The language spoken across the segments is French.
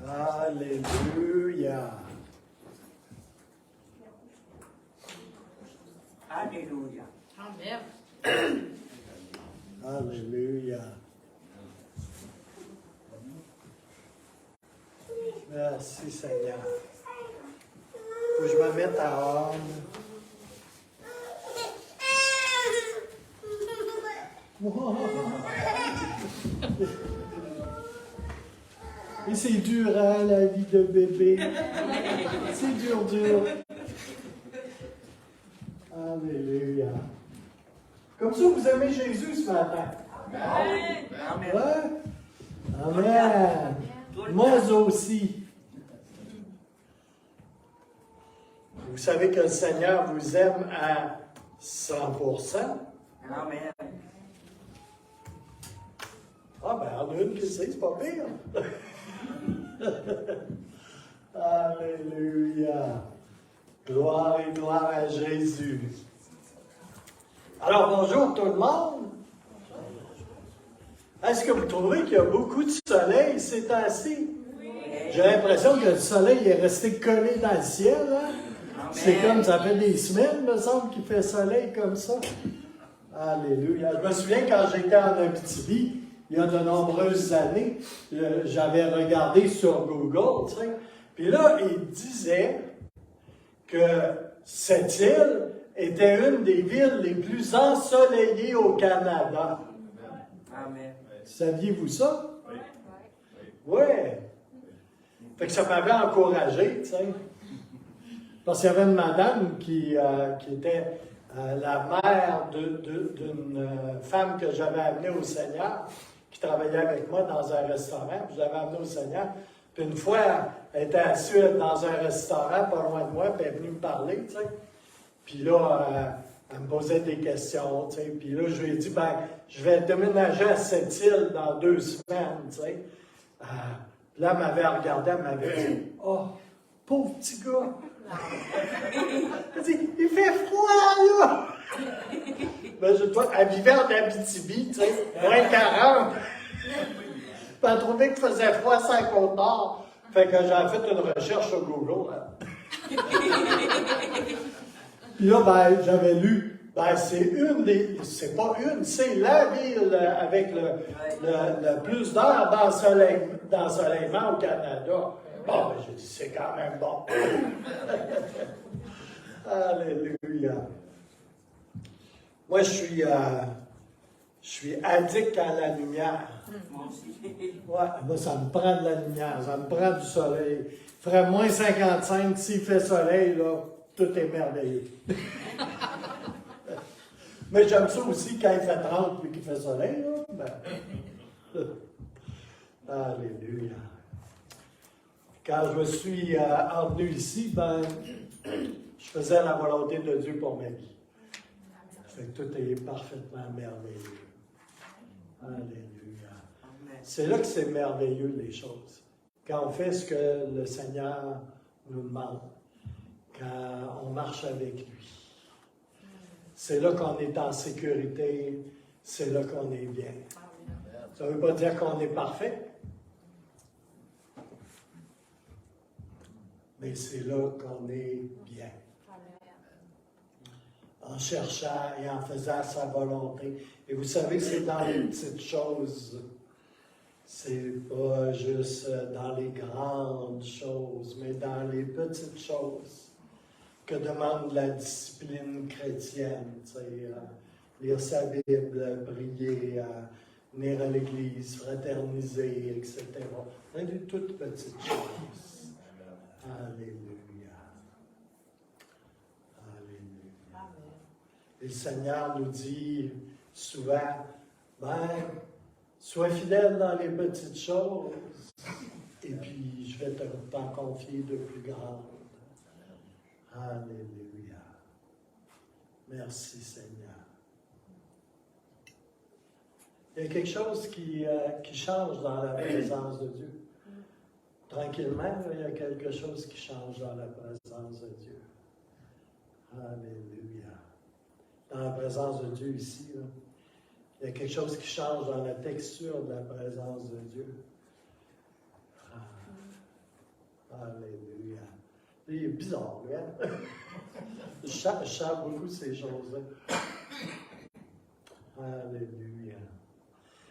Alléluia. Alléluia. Amen. Alléluia. Merci Seigneur. Faut que je me mette à ordre. Et c'est dur, hein, la vie de bébé. C'est dur, dur. Alléluia. Comme ça, vous aimez Jésus ce matin? Amen. Ouais? Amen. Moi aussi. Vous savez que le Seigneur vous aime à 100%. Amen. Ah ben, on a une qui sait, c'est pas pire. Alléluia. Gloire et gloire à Jésus. Alors, bonjour tout le monde. Est-ce que vous trouvez qu'il y a beaucoup de soleil ces temps-ci? Oui. J'ai l'impression que le soleil est resté collé dans le ciel. Hein? C'est comme, ça fait des semaines, me semble, qu'il fait soleil comme ça. Alléluia. Je me souviens quand j'étais en Abitibi, il y a de nombreuses années, j'avais regardé sur Google, tu sais, puis là, il disait que cette île était une des villes les plus ensoleillées au Canada. Amen. Saviez-vous ça? Oui. Fait que ça m'avait encouragé, tu sais. Parce qu'il y avait une madame qui était la mère d'une femme que j'avais amenée au Seigneur, qui travaillait avec moi dans un restaurant, puis je l'avais amenée au Seigneur. Puis une fois, elle était assise dans un restaurant pas loin de moi, puis elle est venue me parler, tu sais. Puis là, elle me posait des questions, tu sais. Puis là, je lui ai dit, ben, je vais déménager à cette île dans 2 semaines, tu sais. Puis là, elle m'avait regardé, elle m'avait dit, oh, pauvre petit gars. Elle dit, il fait froid, là. Ben, elle vivait en Abitibi, tu sais, moins 40. Puis elle trouvait qu'il faisait froid sans Côte-Nord. Fait que j'ai fait une recherche sur Google. Hein. Puis là, ben, j'avais lu, ben, c'est pas une, c'est la ville avec le plus d'heures d'ensoleillement au Canada. Bon, ben, j'ai dit, c'est quand même bon. Alléluia. Moi, je suis addict à la lumière. Moi aussi. Ouais, moi, ça me prend de la lumière, ça me prend du soleil. Il ferait moins 55, s'il fait soleil, là, tout est merveilleux. Mais j'aime ça aussi quand il fait 30 puis qu'il fait soleil, là. Ben. Alléluia. Quand je me suis revenu ici, ben, je faisais la volonté de Dieu pour ma vie. Fait que tout est parfaitement merveilleux. Alléluia. C'est là que c'est merveilleux, les choses. Quand on fait ce que le Seigneur nous demande. Quand on marche avec lui. C'est là qu'on est en sécurité. C'est là qu'on est bien. Ça ne veut pas dire qu'on est parfait. Mais c'est là qu'on est bien. En cherchant et en faisant sa volonté. Et vous savez, c'est dans les petites choses. C'est pas juste dans les grandes choses, mais dans les petites choses que demande la discipline chrétienne. Lire sa Bible, prier, venir à l'église, fraterniser, etc. C'est des toutes petites choses. Alléluia. Alléluia. Et le Seigneur nous dit souvent, ben, sois fidèle dans les petites choses, et puis je vais t'en confier de plus grandes. Alléluia. Merci Seigneur. Il y a quelque chose qui change dans la présence de Dieu. Tranquillement, il y a quelque chose qui change dans la présence de Dieu. Alléluia. Dans la présence de Dieu ici, là, il y a quelque chose qui change dans la texture de la présence de Dieu. Il est bizarre, lui, hein? Je sens beaucoup ces choses-là. Alléluia.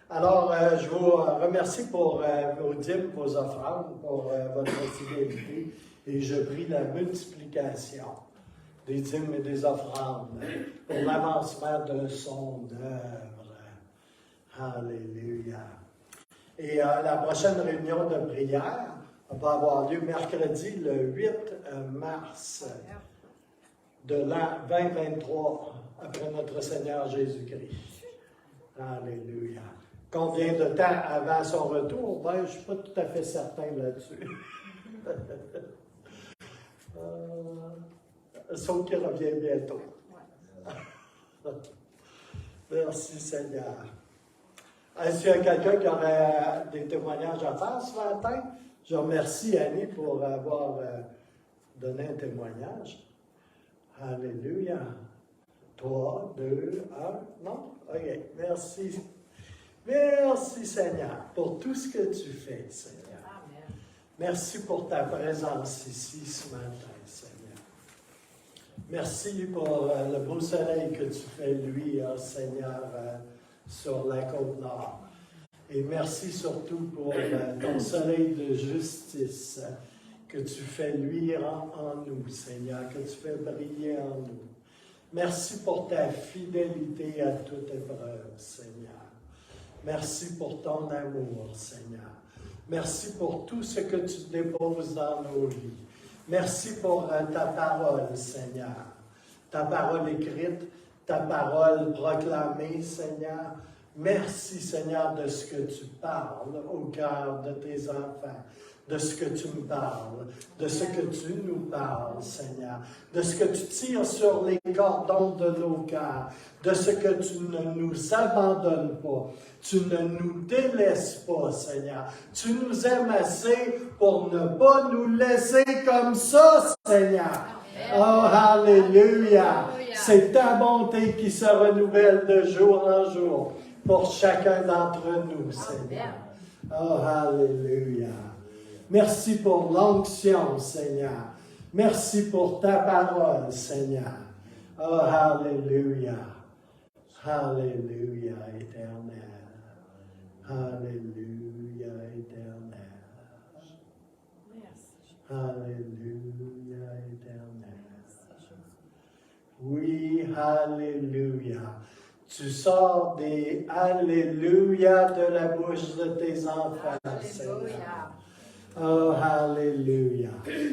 Alors, je vous remercie pour vos dîmes, vos offrandes, pour votre fidélité. Et je prie la multiplication des dîmes et des offrandes pour l'avancement de son œuvre. Alléluia. Et la prochaine réunion de prière va avoir lieu mercredi, le 8 mars de l'an 2023, après notre Seigneur Jésus-Christ. Alléluia. Combien de temps avant son retour? Ben, je ne suis pas tout à fait certain là-dessus. Sauf qu'il revient bientôt. Merci Seigneur. Est-ce qu'il y a quelqu'un qui aurait des témoignages à faire ce matin? Je remercie Annie pour avoir donné un témoignage. Alléluia. 3, 2, 1. Non? OK. Merci. Merci Seigneur pour tout ce que tu fais, Seigneur. Amen. Merci pour ta présence ici ce matin, Seigneur. Merci pour le beau soleil que tu fais luire, Seigneur, sur la côte nord. Et merci surtout pour ton soleil de justice que tu fais luire en nous, Seigneur, que tu fais briller en nous. Merci pour ta fidélité à toute épreuve, Seigneur. Merci pour ton amour, Seigneur. Merci pour tout ce que tu déposes dans nos vies. Merci pour ta parole, Seigneur. Ta parole écrite, ta parole proclamée, Seigneur. Merci, Seigneur, de ce que tu parles au cœur de tes enfants, de ce que tu me parles, de ce que tu nous parles, Seigneur, de ce que tu tires sur les cordons de nos cœurs, de ce que tu ne nous abandonnes pas, tu ne nous délaisses pas, Seigneur. Tu nous aimes assez pour ne pas nous laisser comme ça, Seigneur. Oh, alléluia! C'est ta bonté qui se renouvelle de jour en jour pour chacun d'entre nous, Seigneur. Oh, alléluia! Merci pour l'onction, Seigneur. Merci pour ta parole, Seigneur. Oh, alléluia! Alléluia, éternel. Alléluia, éternel. Alléluia, éternel. Oui, alléluia. Tu sors des alléluia de la bouche de tes enfants, Seigneur. Oh, alléluia.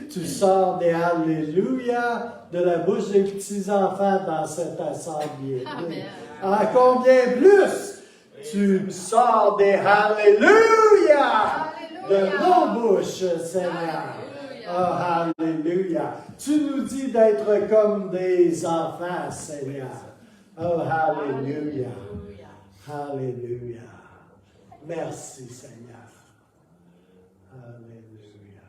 Tu sors des alléluia de la bouche des petits-enfants dans cette assemblée. Amen. À combien plus tu sors des alléluia de nos bouches, Seigneur. Oh, alléluia. Tu nous dis d'être comme des enfants, Seigneur. Oh, alléluia. Alléluia. Merci, Seigneur. Alléluia.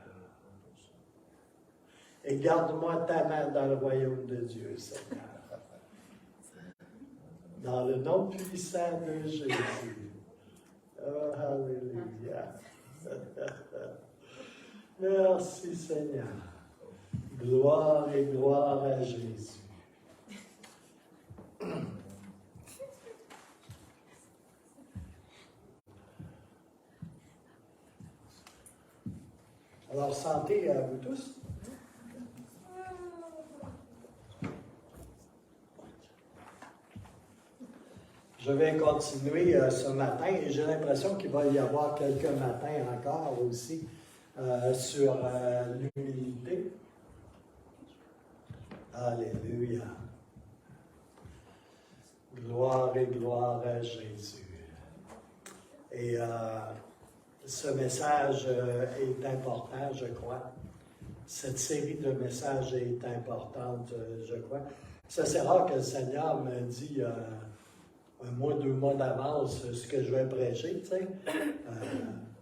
Et garde-moi ta main dans le royaume de Dieu, Seigneur. Dans le nom puissant de Jésus. Oh, alléluia. Merci, Seigneur. Gloire et gloire à Jésus. Alors, santé à vous tous. Je vais continuer ce matin et j'ai l'impression qu'il va y avoir quelques matins encore aussi sur l'humilité. Alléluia. Gloire et gloire à Jésus. Et ce message est important, je crois. Cette série de messages est importante, je crois. Ça, c'est rare que le Seigneur me dit un mois, 2 mois d'avance ce que je vais prêcher, tu sais.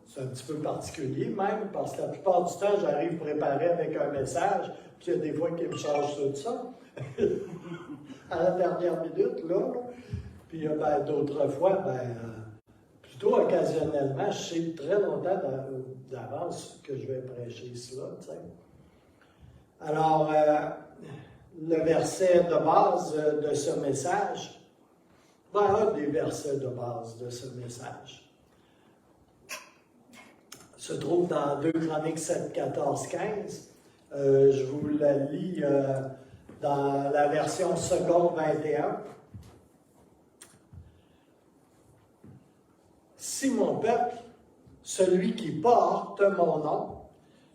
C'est un petit peu particulier même, parce que la plupart du temps, j'arrive préparé avec un message, puis il y a des fois qui me changent tout ça. À la dernière minute, là. Puis d'autres fois, plutôt occasionnellement, je sais très longtemps d'avance que je vais prêcher cela, tu sais. Alors, le verset de base de ce message, un des versets de base de ce message, se trouve dans 2 Chroniques 7, 14, 15. Je vous la lis dans la version seconde 21. Si mon peuple, celui qui porte mon nom,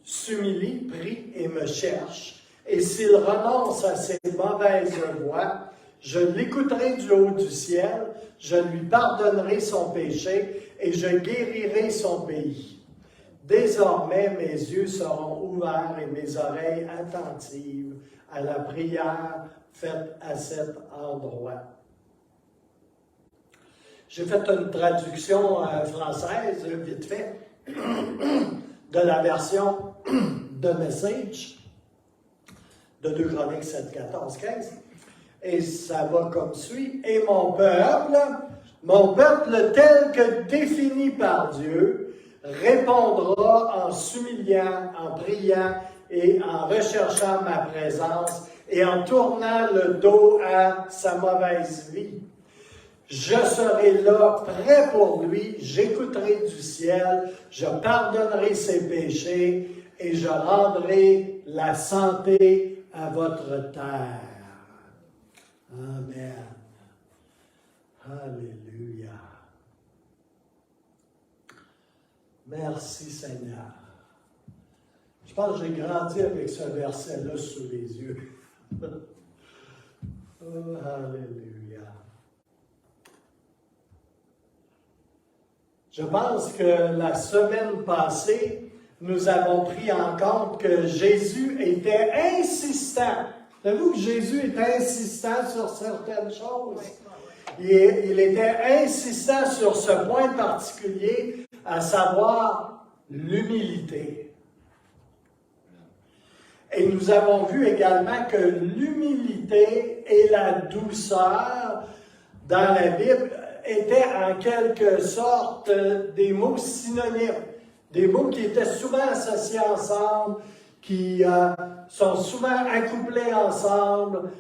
s'humilie, prie et me cherche, et s'il renonce à ses mauvaises voies, je l'écouterai du haut du ciel, je lui pardonnerai son péché et je guérirai son pays. Désormais, mes yeux seront ouverts et mes oreilles attentives à la prière faite à cet endroit. J'ai fait une traduction française, vite fait, de la version de Message de 2 Chroniques 7, 14, 15. Et ça va comme suit. Et mon peuple tel que défini par Dieu, répondra en s'humiliant, en priant et en recherchant ma présence et en tournant le dos à sa mauvaise vie. Je serai là, prêt pour lui, j'écouterai du ciel, je pardonnerai ses péchés et je rendrai la santé à votre terre. Amen. Alléluia. Merci Seigneur. Je pense que j'ai grandi avec ce verset-là sous les yeux. Oh, alléluia. Je pense que la semaine passée, nous avons pris en compte que Jésus était insistant. Savez-vous que Jésus était insistant sur certaines choses? Il était insistant sur ce point particulier, à savoir l'humilité. Et nous avons vu également que l'humilité et la douceur dans la Bible étaient en quelque sorte des mots synonymes, des mots qui étaient souvent associés ensemble, qui sont souvent accouplés ensemble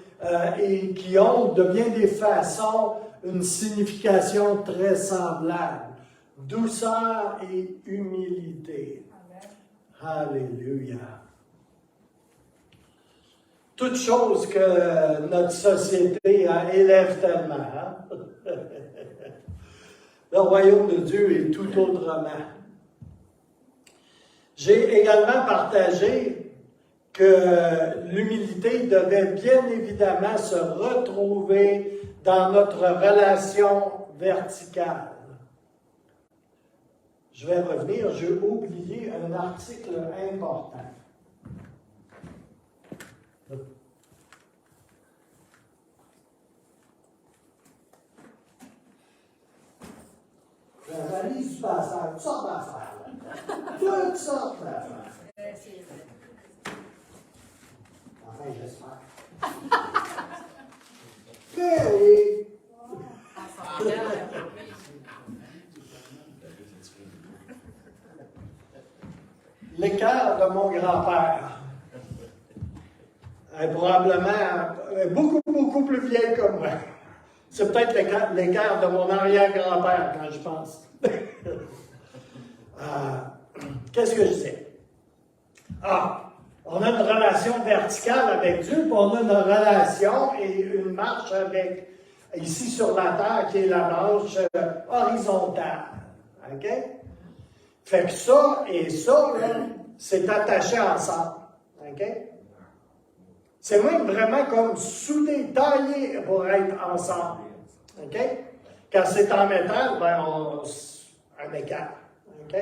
et qui ont de bien des façons une signification très semblable. Douceur et humilité. Amen. Alléluia. Toute chose que notre société élève tellement. Hein? Le royaume de Dieu est tout autrement. J'ai également partagé que l'humilité devait bien évidemment se retrouver dans notre relation verticale. Je vais revenir, j'ai oublié un article important. La valise du passage, toutes sortes d'affaires. Toutes sortes d'affaires. Enfin, j'espère. Mais oui. L'écart de mon grand-père est probablement beaucoup plus vieille que moi. C'est peut-être l'écart de mon arrière-grand-père quand je pense. Qu'est-ce que je disais? On a une relation verticale avec Dieu, puis on a une relation et une marche avec, ici sur la terre, qui est la marche horizontale. OK? Fait que ça et ça, là, c'est attaché ensemble. OK? C'est même vraiment comme soudé, taillé pour être ensemble. OK? Quand c'est en métal, ben un écart. OK?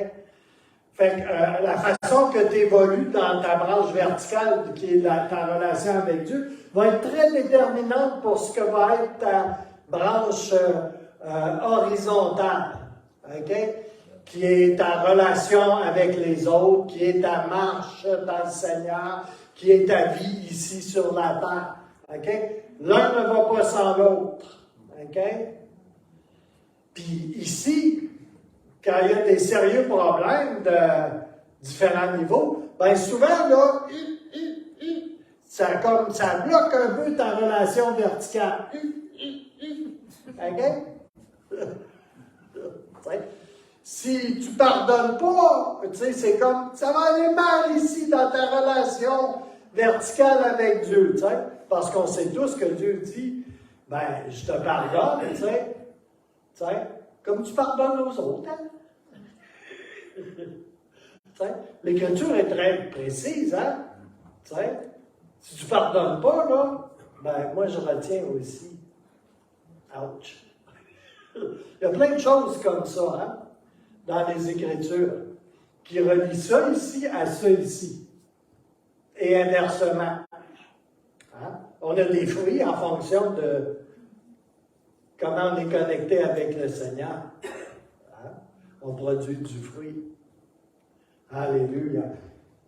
Fait que la façon que tu évolues dans ta branche verticale, qui est ta relation avec Dieu, va être très déterminante pour ce que va être ta branche horizontale. OK? Qui est ta relation avec les autres, qui est ta marche dans le Seigneur, qui est ta vie ici sur la terre. OK? L'un ne va pas sans l'autre. OK? Puis ici, quand il y a des sérieux problèmes de différents niveaux, bien souvent, là, ça bloque un peu ta relation verticale. OK? Si tu ne pardonnes pas, c'est comme, ça va aller mal ici dans ta relation verticale avec Dieu, parce qu'on sait tous que Dieu dit, ben, je te pardonne, comme tu pardonnes aux autres. L'Écriture est très précise, hein? Si tu ne pardonnes pas, là, ben, moi je retiens aussi. Ouch! Il y a plein de choses comme ça, hein, dans les Écritures, qui relient ça ici à ça ici. Et inversement. Hein? On a des fruits en fonction de comment on est connecté avec le Seigneur. Hein? On produit du fruit. Alléluia.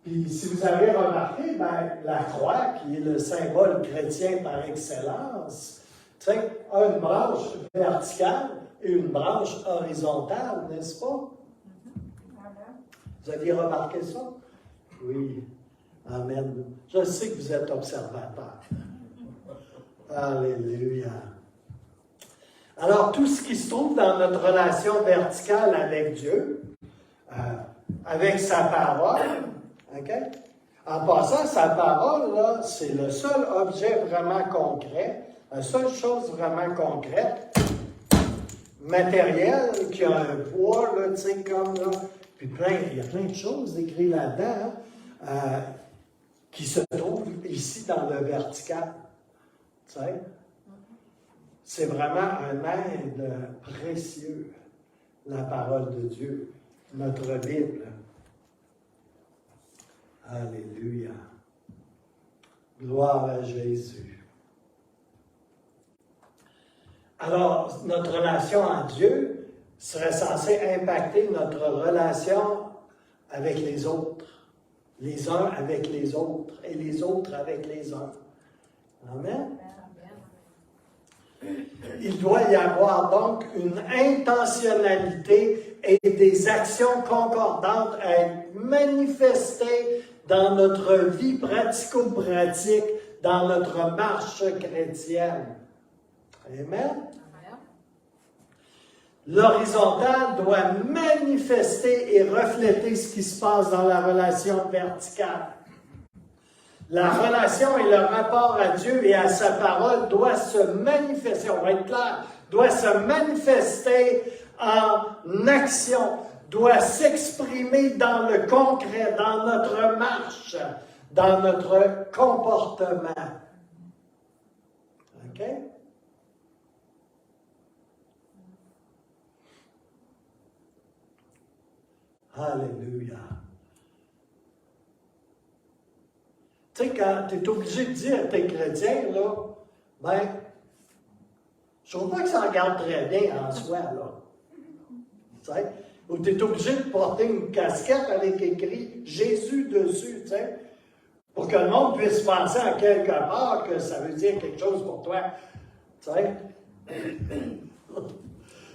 Puis si vous avez remarqué, ben, la croix, qui est le symbole chrétien par excellence, a une branche verticale et une branche horizontale, n'est-ce pas? Vous aviez remarqué ça? Oui. Amen. Je sais que vous êtes observateur. Alléluia. Alors, tout ce qui se trouve dans notre relation verticale avec Dieu, avec sa parole, OK? En passant, sa parole, là, c'est le seul objet vraiment concret, la seule chose vraiment concrète, matérielle, qui a un poids, là, tu sais, comme là, puis il y a plein de choses écrites là-dedans, qui se trouvent ici dans le vertical. Tu sais? C'est vraiment un aide précieux, la parole de Dieu, notre Bible. Alléluia. Gloire à Jésus. Alors, notre relation à Dieu serait censée impacter notre relation avec les autres. Les uns avec les autres et les autres avec les uns. Amen. Il doit y avoir donc une intentionnalité et des actions concordantes à être manifestées dans notre vie pratico-pratique, dans notre marche chrétienne. Amen. L'horizontal doit manifester et refléter ce qui se passe dans la relation verticale. La relation et le rapport à Dieu et à sa parole doit se manifester, on va être clair, doit se manifester en action, doit s'exprimer dans le concret, dans notre marche, dans notre comportement. OK? Alléluia. Tu sais, quand tu es obligé de dire à tes chrétiens, là, ben, je ne trouve pas que ça regarde très bien en soi, là. Tu sais, ou tu es obligé de porter une casquette avec écrit Jésus dessus, tu sais, pour que le monde puisse penser en quelque part que ça veut dire quelque chose pour toi. Tu sais.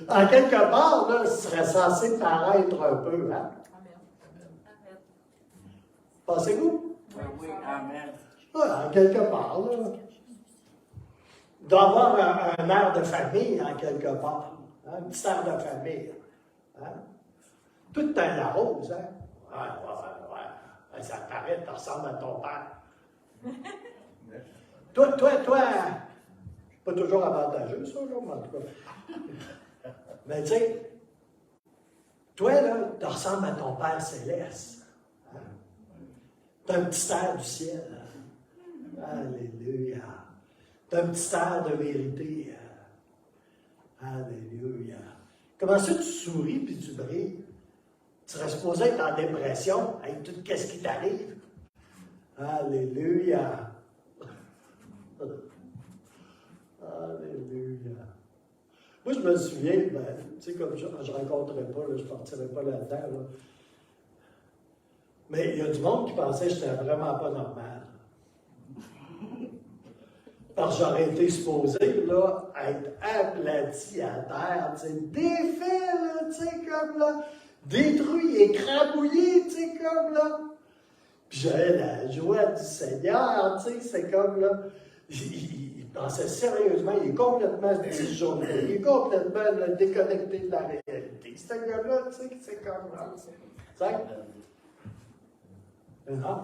En quelque part, là, ce serait censé paraître un peu, hein? Pensez-vous? Oui, amen. Voilà, en quelque part, là. Il doit avoir un air de famille, en quelque part. Hein? Un petit air de famille. Hein? Tout un la rose, hein? Ouais. Ça paraît, tu ressembles à ton père. Toi, pas toujours avantageux, ça, là, mais en tout cas. Mais tu sais, toi, là, tu ressembles à ton Père céleste. Hein? Tu as un petit air du ciel. Hein? Alléluia. Tu as un petit air de vérité. Alléluia. Comment ça, tu souris puis tu brilles? Tu serais supposé être en dépression avec tout ce qui t'arrive. Alléluia. Alléluia. Moi, je me souviens, ben, tu sais, comme je ne rencontrais pas, là, je ne partirais pas là-dedans. Là. Mais il y a du monde qui pensait que je n'étais vraiment pas normal. Parce que j'aurais été supposé, là, être aplati à terre, tu sais, défait, là, tu sais, comme là, détruit, écrabouillé, tu sais, comme là. Puis Puis j'avais la joie du Seigneur, tu sais, c'est comme là, il pensait sérieusement, il est complètement disjoncté, il est complètement là, déconnecté de la réalité. Ce gars-là, tu sais, c'est comme là, tu sais. Mais non,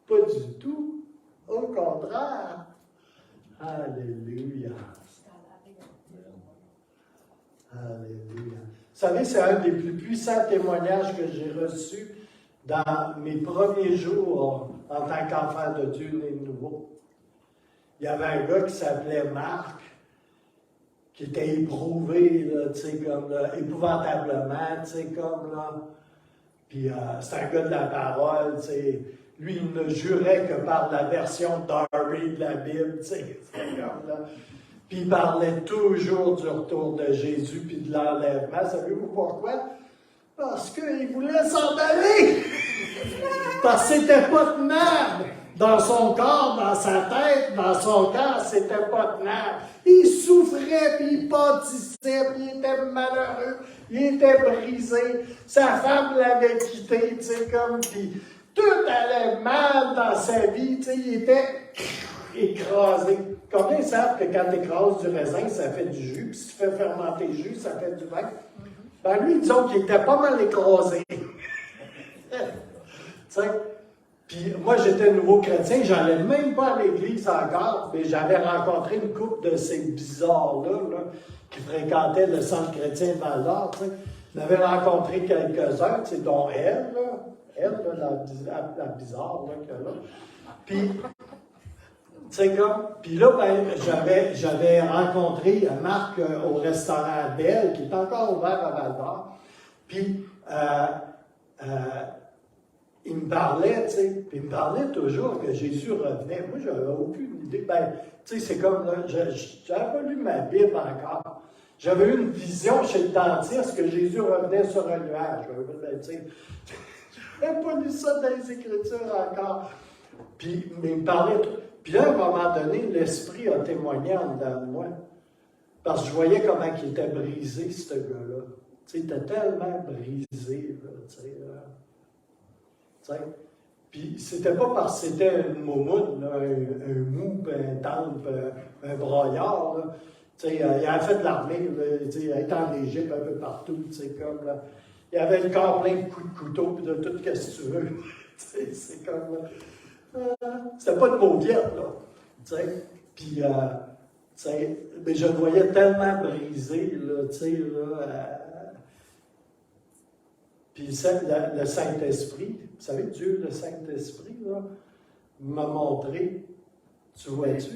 pas du tout, au contraire. Alléluia. Alléluia. Vous savez, c'est un des plus puissants témoignages que j'ai reçus dans mes premiers jours en tant qu'enfant de Dieu né de nouveau. Il y avait un gars qui s'appelait Marc, qui était éprouvé, là, tu sais, comme là, épouvantablement, tu sais, comme là. Puis c'est un gars de la parole, tu sais. Lui, il ne jurait que par la version Darby de la Bible, tu sais, c'est comme là. Puis il parlait toujours du retour de Jésus puis de l'enlèvement. Savez-vous pourquoi? Parce qu'il voulait s'en aller! Parce que c'était pas tenable! Dans son corps, dans sa tête, dans son cœur, c'était pas tenable. Il souffrait, puis il pâtissait, puis il était malheureux, il était brisé. Sa femme l'avait quitté, tu sais, comme, puis tout allait mal dans sa vie, tu sais, il était écrasé. Combien savent que quand tu écrases du raisin, ça fait du jus, puis si tu fais fermenter le jus, ça fait du vin? Ben lui, disons qu'il était pas mal écrasé. Tu sais? Puis moi, j'étais nouveau chrétien, j'allais même pas à l'église encore, mais j'avais rencontré une couple de ces bizarres-là, là, qui fréquentaient le centre chrétien de Val-d'Or, tu sais. J'avais rencontré quelques-uns, tu sais, dont elle, là, la bizarre, là, qu'elle a. Puis, tu sais, comme, puis là, ben, j'avais rencontré Marc au restaurant Belle, qui est encore ouvert à Val-d'Or. Puis, il me parlait, tu sais, puis il me parlait toujours que Jésus revenait. Moi, j'avais aucune idée. Ben, tu sais, c'est comme, là, j'avais pas lu ma Bible encore. J'avais eu une vision chez le dentiste que Jésus revenait sur un nuage. Ben, tu sais, j'avais pas lu ça dans les Écritures encore. Puis, mais il me parlait. Puis là, à un moment donné, l'Esprit a témoigné en dedans de moi. Parce que je voyais comment il était brisé, ce gars-là. Tu sais, il était tellement brisé, là, tu sais. Puis c'était pas parce que c'était une moumoune, là, un mou, un temple, un braillard. Là. Tu sais, il avait fait de l'armée, tu sais, il était en Égypte un peu partout, tu sais, comme là. Il avait le corps plein de coups de couteau et de tout ce que tu veux. C'est comme là. C'était pas de mauviette, là. Tu sais. Puis, tu sais, mais je le voyais tellement brisé, là, tu sais, là. Puis le Saint-Esprit, vous savez, Dieu, le Saint-Esprit, là, m'a montré, tu vois-tu,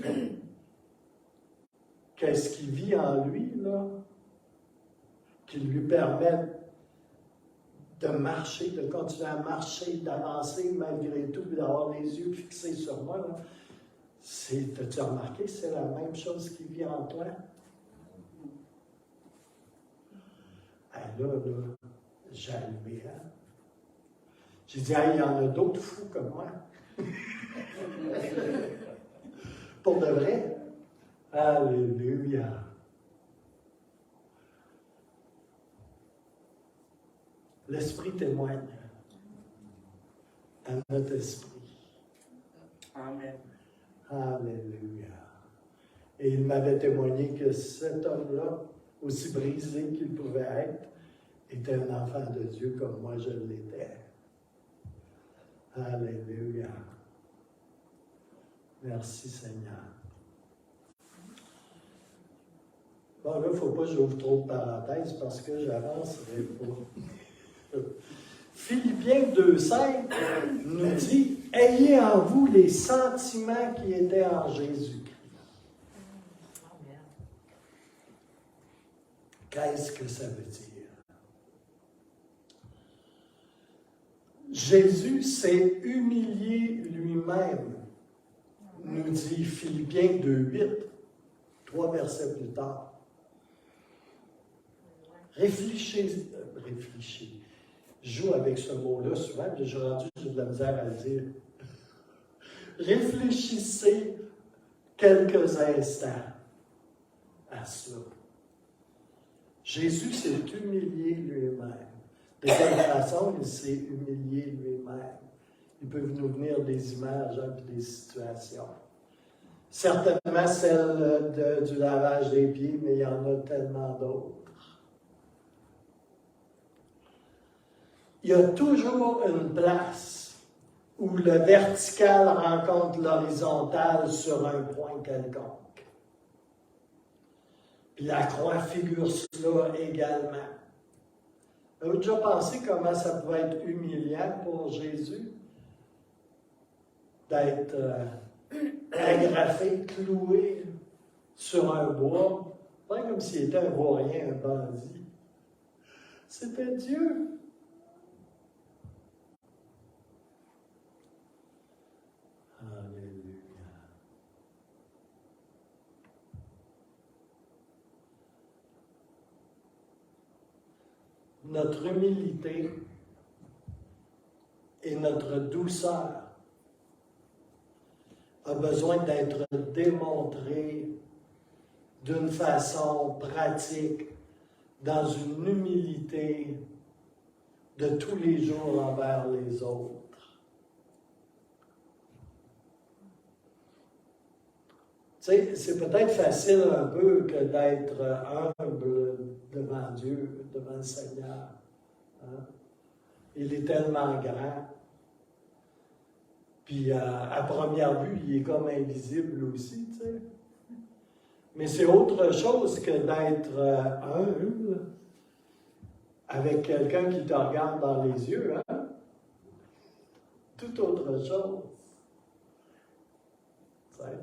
qu'est-ce qui vit en lui, là, qui lui permet de marcher, de continuer à marcher, d'avancer malgré tout, puis d'avoir les yeux fixés sur moi, là. T'as-tu remarqué, c'est la même chose qui vit en toi? Là, j'ai allumé, hein? J'ai dit, il y en a d'autres fous comme moi. Pour de vrai. Alléluia. L'Esprit témoigne à notre esprit. Amen. Alléluia. Et il m'avait témoigné que cet homme-là, aussi brisé qu'il pouvait être, était un enfant de Dieu comme moi je l'étais. Alléluia. Merci Seigneur. Bon, là, il ne faut pas que j'ouvre trop de parenthèses parce que j'avancerai pas. Philippiens 2,5 nous dit « Ayez en vous les sentiments qui étaient en Jésus-Christ. » Qu'est-ce que ça veut dire? Jésus s'est humilié lui-même, nous dit Philippiens 2,8, 3 versets plus tard. Réfléchissez. Je joue avec ce mot-là souvent, mais j'ai de la misère à le dire. Réfléchissez quelques instants à cela. Jésus s'est humilié lui-même. De quelle façon il s'est humilié lui-même? ils peuvent nous venir des images et des situations. Certainement celle du lavage des pieds, mais il y en a tellement d'autres. Il y a toujours une place où le vertical rencontre l'horizontal sur un point quelconque. Puis la croix figure cela également. Avez-vous déjà pensé comment ça pouvait être humiliant pour Jésus d'être agrafé, cloué sur un bois, pas comme s'il était un vaurien, un bandit. C'était Dieu. Alléluia. Notre humilité et notre douceur a besoin d'être démontrée d'une façon pratique, dans une humilité de tous les jours envers les autres. Tu sais, c'est peut-être facile un peu que d'être humble devant Dieu, devant le Seigneur. Hein? Il est tellement grand. Puis à première vue, il est comme invisible aussi, tu sais. Mais c'est autre chose que d'être humble avec quelqu'un qui te regarde dans les yeux, hein? Tout autre chose. Tu sais.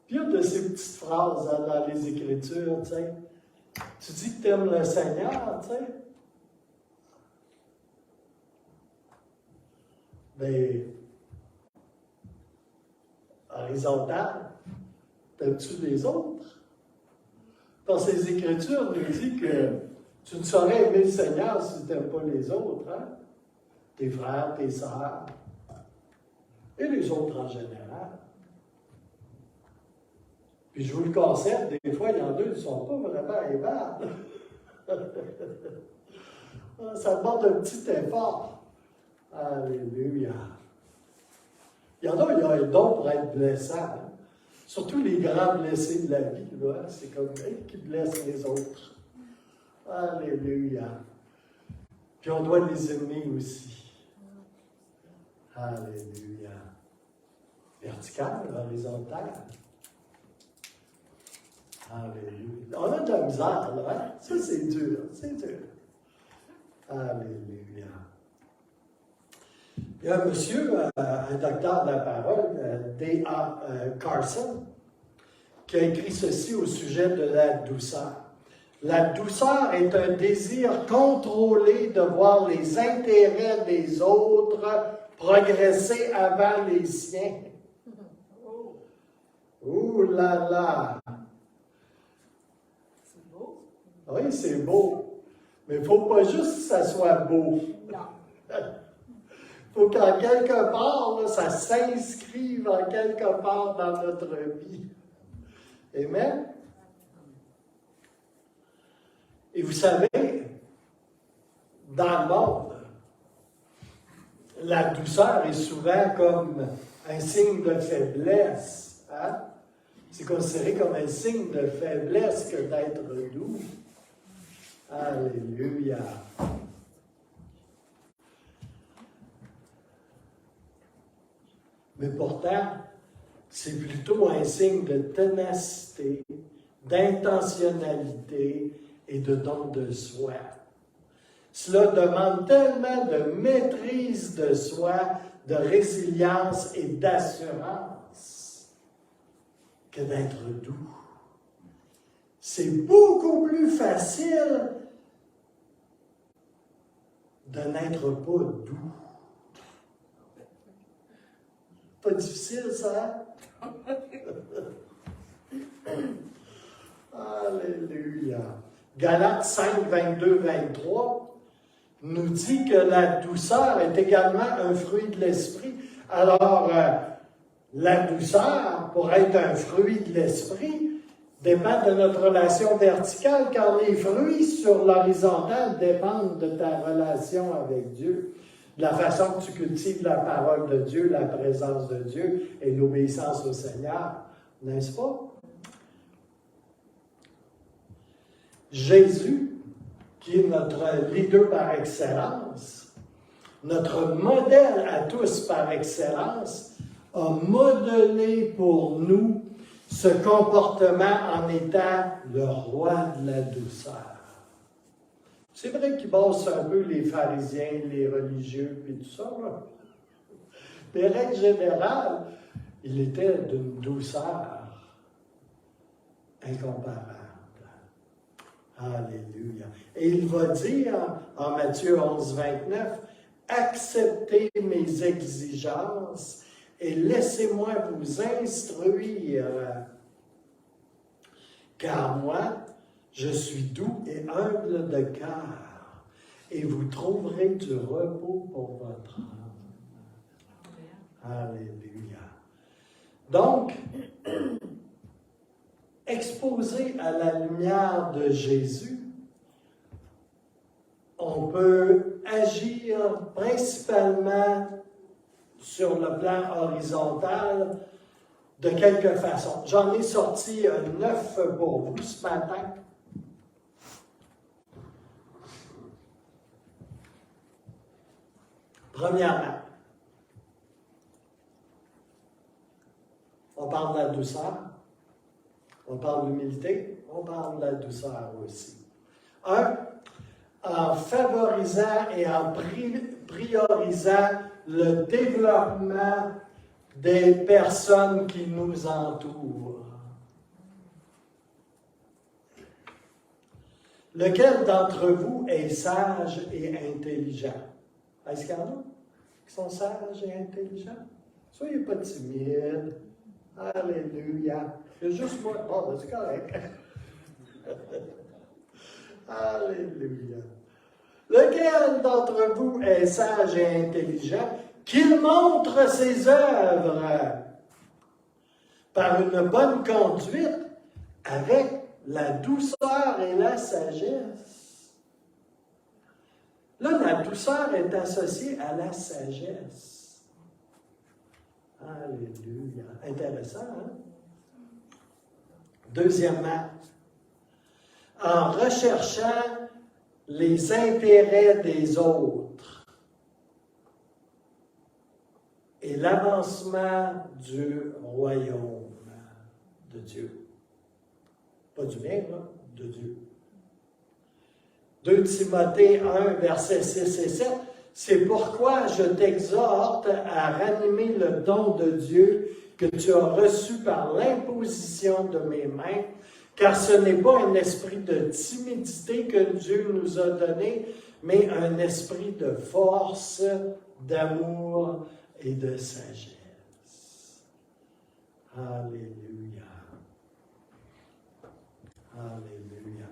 Puis il y a de ces petites phrases hein, dans les Écritures, tu sais. Tu dis que tu aimes le Seigneur, tu sais. Mais horizontal, t'aimes-tu les autres? Dans ces Écritures, il nous dit que tu ne saurais aimer le Seigneur si tu n'aimes pas les autres, hein? Tes frères, tes sœurs, et les autres en général. Puis je vous le concède, des fois, il y en a deux qui ne sont pas vraiment aimables. Ça demande un petit effort. Alléluia. Il y en a, il y a un don pour être blessant. Hein? Surtout les grands blessés de la vie. Là, c'est comme eux qui blessent les autres. Alléluia. Puis on doit les aimer aussi. Alléluia. Vertical, horizontal. Alléluia. On a de la misère, là. Hein? Ça, c'est dur. C'est dur. Alléluia. Il y a un monsieur, un docteur de la parole, D.A. Carson, qui a écrit ceci au sujet de la douceur. La douceur est un désir contrôlé de voir les intérêts des autres progresser avant les siens. Ouh là là! C'est beau. Oui, c'est beau. Mais il ne faut pas juste que ça soit beau. Non. Il faut qu'en quelque part, là, ça s'inscrive en quelque part dans notre vie. Amen? Et vous savez, dans le monde, la douceur est souvent comme un signe de faiblesse. Hein? C'est considéré comme un signe de faiblesse que d'être doux. Alléluia. Mais pourtant, c'est plutôt un signe de ténacité, d'intentionnalité et de don de soi. Cela demande tellement de maîtrise de soi, de résilience et d'assurance que d'être doux. C'est beaucoup plus facile de n'être pas doux. Pas difficile, ça? Alléluia. Galates 5, 22, 23 nous dit que la douceur est également un fruit de l'esprit. Alors, la douceur, pour être un fruit de l'esprit, dépend de notre relation verticale, car les fruits sur l'horizontale dépendent de ta relation avec Dieu. de la façon que tu cultives la parole de Dieu, la présence de Dieu et l'obéissance au Seigneur, n'est-ce pas? Jésus, qui est notre leader par excellence, notre modèle à tous par excellence, a modelé pour nous ce comportement en étant le roi de la douceur. C'est vrai qu'il bosse un peu les pharisiens, les religieux, et tout ça, là. Mais règle générale, il était d'une douceur incomparable. Alléluia. Et il va dire en Matthieu 11, 29, « Acceptez mes exigences et laissez-moi vous instruire, car moi, je suis doux et humble de cœur, et vous trouverez du repos pour votre âme. » Alléluia. Donc, exposé à la lumière de Jésus, on peut agir principalement sur le plan horizontal de quelque façon. J'en ai sorti 9 pour vous ce matin. Premièrement, on parle de la douceur, on parle de l'humilité, on parle de la douceur aussi. En favorisant et en priorisant le développement des personnes qui nous entourent. Lequel d'entre vous est sage et intelligent? Est-ce qu'il y en a qui sont sages et intelligents? Soyez pas timides. Alléluia. Il y a juste moi. Bon, ben, c'est correct. Alléluia. Lequel d'entre vous est sage et intelligent? Qu'il montre ses œuvres par une bonne conduite avec la douceur et la sagesse. Là, la douceur est associée à la sagesse. Alléluia. Intéressant, hein? Deuxièmement, en recherchant les intérêts des autres et l'avancement du royaume de Dieu. Pas du mien, là, de Dieu. 2 Timothée 1, versets 6 et 7. C'est pourquoi je t'exhorte à ranimer le don de Dieu que tu as reçu par l'imposition de mes mains, car ce n'est pas un esprit de timidité que Dieu nous a donné, mais un esprit de force, d'amour et de sagesse. Alléluia. Alléluia.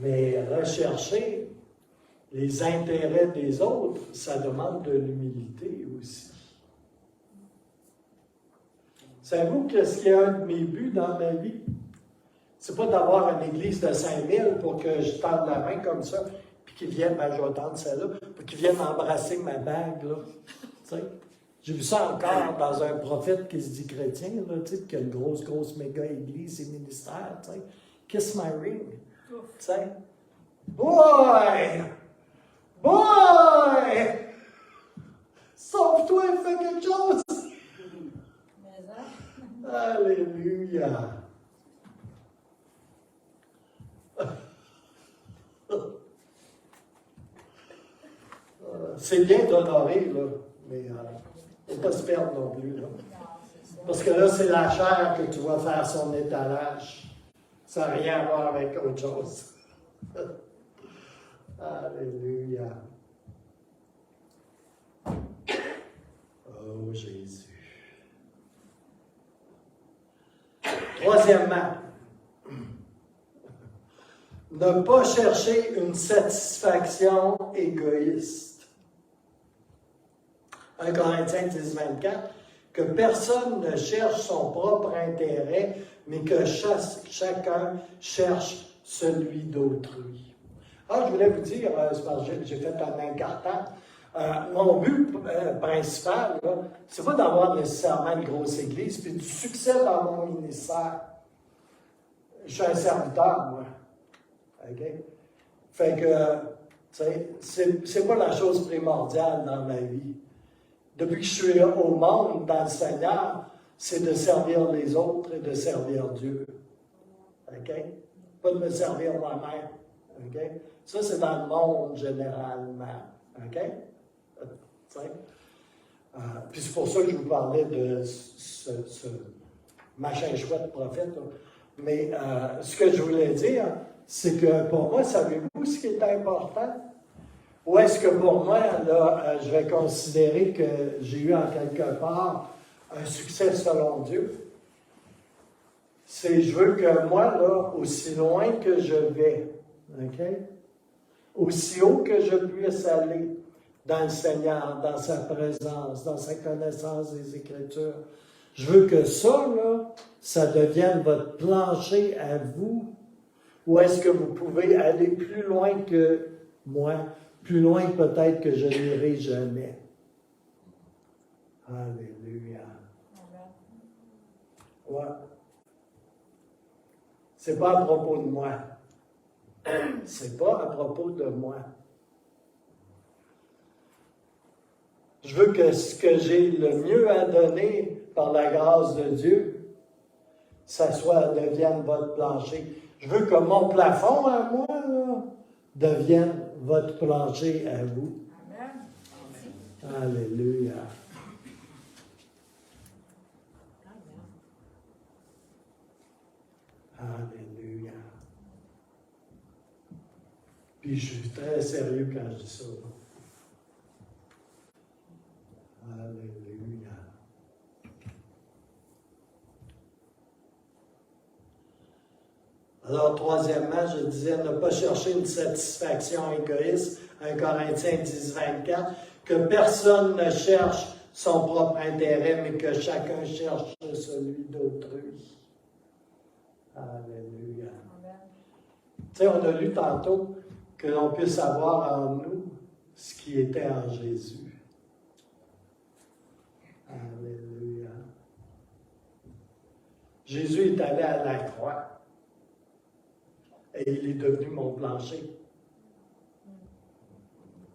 Mais rechercher les intérêts des autres, ça demande de l'humilité aussi. Savez-vous qu'est-ce qui est un de mes buts dans ma vie? C'est pas d'avoir une église de 5000 pour que je tende la main comme ça, puis qu'ils viennent, ben, je vais tendre celle-là, pour qu'ils viennent embrasser ma bague, là. Tu sais? J'ai vu ça encore dans un prophète qui se dit chrétien, là, tu sais, qui a une grosse méga église et ministère, tu sais. Kiss my ring. Tu sais? Boy! Boy! Sauve-toi et fais quelque chose! Alléluia! C'est bien d'honorer, là, mais il ne faut pas se perdre non plus. Là. Parce que là, c'est la chair que tu vas faire son étalage. Ça n'a rien à voir avec autre chose. Alléluia. Oh Jésus. Troisièmement, ne pas chercher une satisfaction égoïste. 1 Corinthiens 10, 24, que personne ne cherche son propre intérêt, mais que chacun cherche celui d'autrui. Ah, je voulais vous dire, c'est parce que j'ai fait un incartant, Mon but principal, c'est pas d'avoir nécessairement une grosse église, puis du succès dans mon ministère. Je suis un serviteur, moi. OK? Fait que, tu sais, c'est pas la chose primordiale dans ma vie. Depuis que je suis au monde, dans le Seigneur, c'est de servir les autres et de servir Dieu. OK? Pas de me servir moi-même. OK? Ça, c'est dans le monde généralement. OK? Puis c'est pour ça que je vous parlais de ce machin chouette prophète. Là. Mais ce que je voulais dire, c'est que pour moi, savez-vous ce qui est important? Ou est-ce que pour moi, là, je vais considérer que j'ai eu en quelque part un succès selon Dieu? C'est, je veux que moi, là, aussi loin que je vais, OK? Aussi haut que je puisse aller dans le Seigneur, dans sa présence, dans sa connaissance des Écritures, je veux que ça, là, ça devienne votre plancher à vous. Ou est-ce que vous pouvez aller plus loin que moi, plus loin peut-être que je n'irai jamais? Alléluia. Ouais. C'est pas à propos de moi. C'est pas à propos de moi. Je veux que ce que j'ai le mieux à donner par la grâce de Dieu, ça devienne votre plancher. Je veux que mon plafond à moi là, devienne votre plancher à vous. Amen. Alléluia. Alléluia. Puis je suis très sérieux quand je dis ça. Alléluia. Alors, troisièmement, je disais, ne pas chercher une satisfaction égoïste, 1 Corinthiens 10, 24, que personne ne cherche son propre intérêt, mais que chacun cherche celui d'autrui. Alléluia. Tu sais, on a lu tantôt que l'on puisse avoir en nous ce qui était en Jésus. Alléluia. Jésus est allé à la croix et il est devenu mon plancher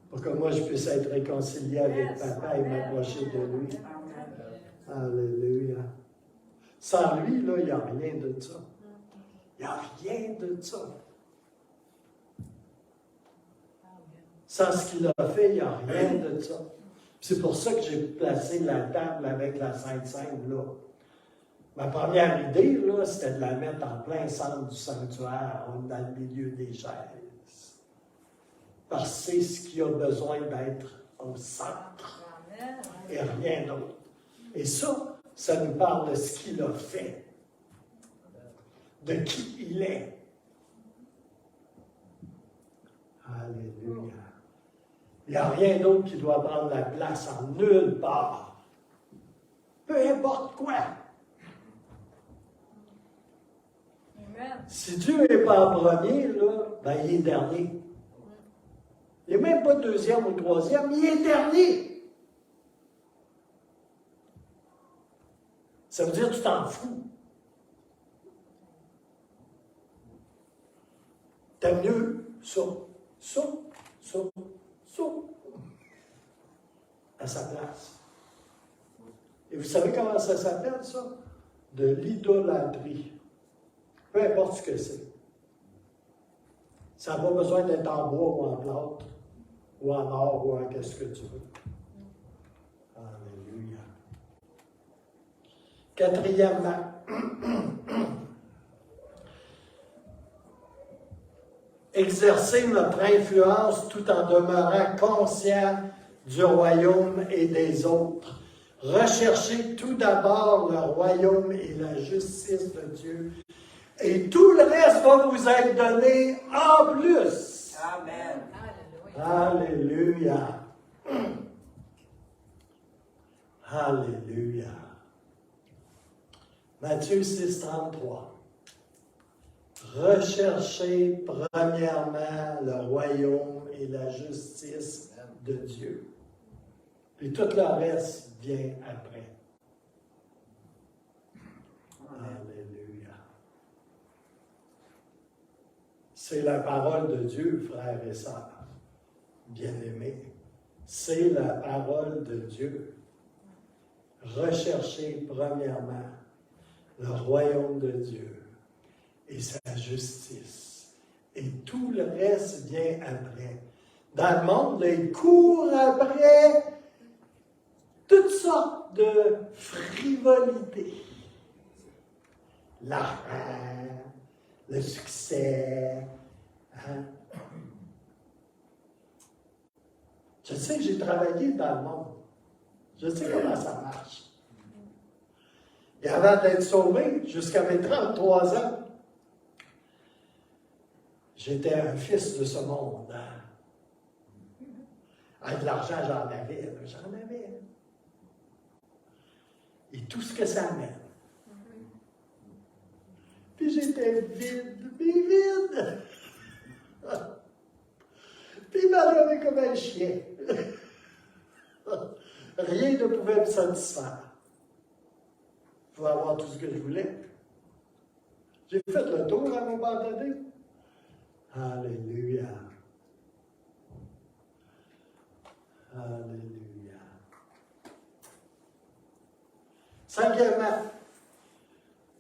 pour que moi je puisse être réconcilié avec Papa et m'approcher de lui. Alléluia. Sans lui, là, il n'y a rien de ça. Il n'y a rien de ça. Sans ce qu'il a fait, il n'y a rien de ça. C'est pour ça que j'ai placé la table avec la Sainte Seine là. Ma première idée, là, c'était de la mettre en plein centre du sanctuaire, dans le milieu des chaises. Parce que c'est ce qui a besoin d'être au centre. Et rien d'autre. Et ça nous parle de ce qu'il a fait. De qui il est. Alléluia. Il n'y a rien d'autre qui doit prendre la place en nulle part. Peu importe quoi. Amen. Si Dieu n'est pas en premier, là, ben il est dernier. Il n'est même pas deuxième ou troisième, il est dernier. Ça veut dire que tu t'en fous. T'aimes mieux ça, à sa place. Et vous savez comment ça s'appelle, ça? De l'idolâtrie. Peu importe ce que c'est. Ça n'a pas besoin d'être en bois ou en plâtre, ou en or, ou en qu'est-ce que tu veux. Alléluia. Quatrièmement, exercer notre influence tout en demeurant conscient du royaume et des autres. Recherchez tout d'abord le royaume et la justice de Dieu. Et tout le reste va vous être donné en plus. Amen. Alléluia. Alléluia. Matthieu 6, 33. Recherchez premièrement le royaume et la justice de Dieu. Puis tout le reste vient après. Alléluia. C'est la parole de Dieu, frères et sœurs, bien-aimés. C'est la parole de Dieu. Recherchez premièrement le royaume de Dieu et sa justice. Et tout le reste vient après. Dans le monde, ils courent après toutes sortes de frivolités. L'argent, le succès. Hein? Je sais que j'ai travaillé dans le monde. Je sais comment ça marche. Et avant d'être sauvé, jusqu'à mes 33 ans, j'étais un fils de ce monde. Avec de l'argent, j'en avais. Et tout ce que ça amène. Puis j'étais vide, mais vide. Puis malheureux comme un chien. Rien ne pouvait me satisfaire. Je pouvais avoir tout ce que je voulais. J'ai fait le tour à un moment donné. Alléluia. Alléluia. Cinquièmement,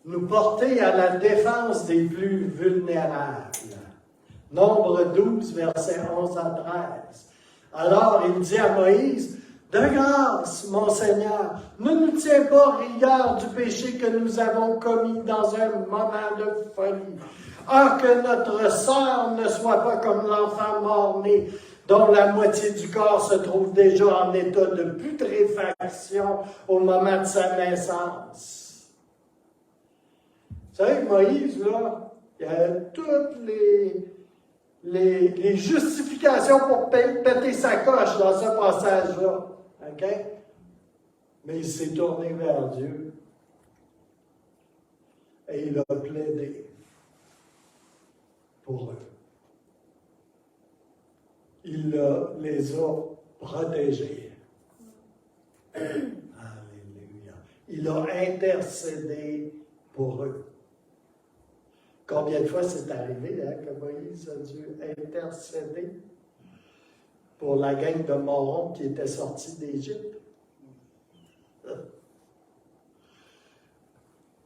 nous porter à la défense des plus vulnérables. Nombre 12, versets 11 à 13. Alors il dit à Moïse, « De grâce, mon Seigneur, ne nous tiens pas rigueur du péché que nous avons commis dans un moment de folie. Ah, que notre sœur ne soit pas comme l'enfant mort-né, dont la moitié du corps se trouve déjà en état de putréfaction au moment de sa naissance. » Vous savez que Moïse, là, il y a toutes les justifications pour péter sa coche dans ce passage-là. OK? Mais il s'est tourné vers Dieu et il a plaidé pour eux. Il les a protégés. Alléluia. Il a intercédé pour eux. Combien de fois c'est arrivé que Moïse a dû intercéder pour la gang de morons qui était sortie d'Égypte?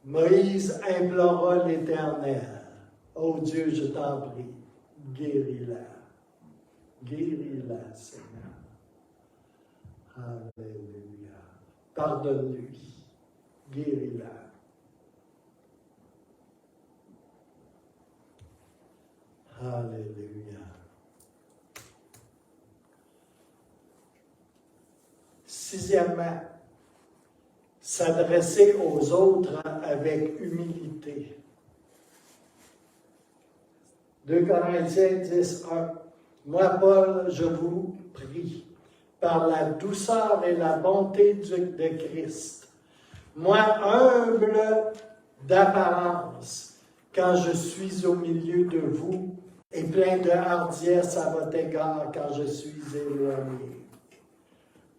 Moïse implora l'Éternel. « Oh Dieu, je t'en prie, guéris-la. Guéris-la, Seigneur. Alléluia. Pardonne-lui. Guéris-la. » Alléluia. Sixièmement, s'adresser aux autres avec humilité. 2 Corinthiens 10, 1. Moi, Paul, je vous prie, par la douceur et la bonté de Christ, moi, humble d'apparence, quand je suis au milieu de vous, et plein de hardiesse à votre égard quand je suis éloigné.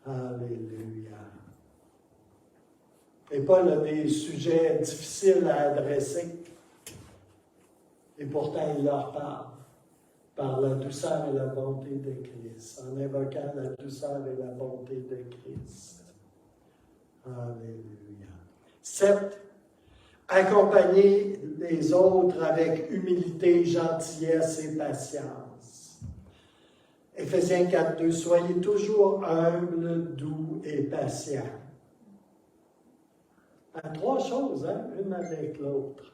Alléluia. Et Paul a des sujets difficiles à adresser, et pourtant il leur parle par la douceur et la bonté de Christ, en invoquant la douceur et la bonté de Christ. Alléluia. 7. Accompagner les autres avec humilité, gentillesse et patience. Éphésiens 4, 2. Soyez toujours humbles, doux et patients. 3 choses, hein, une avec l'autre.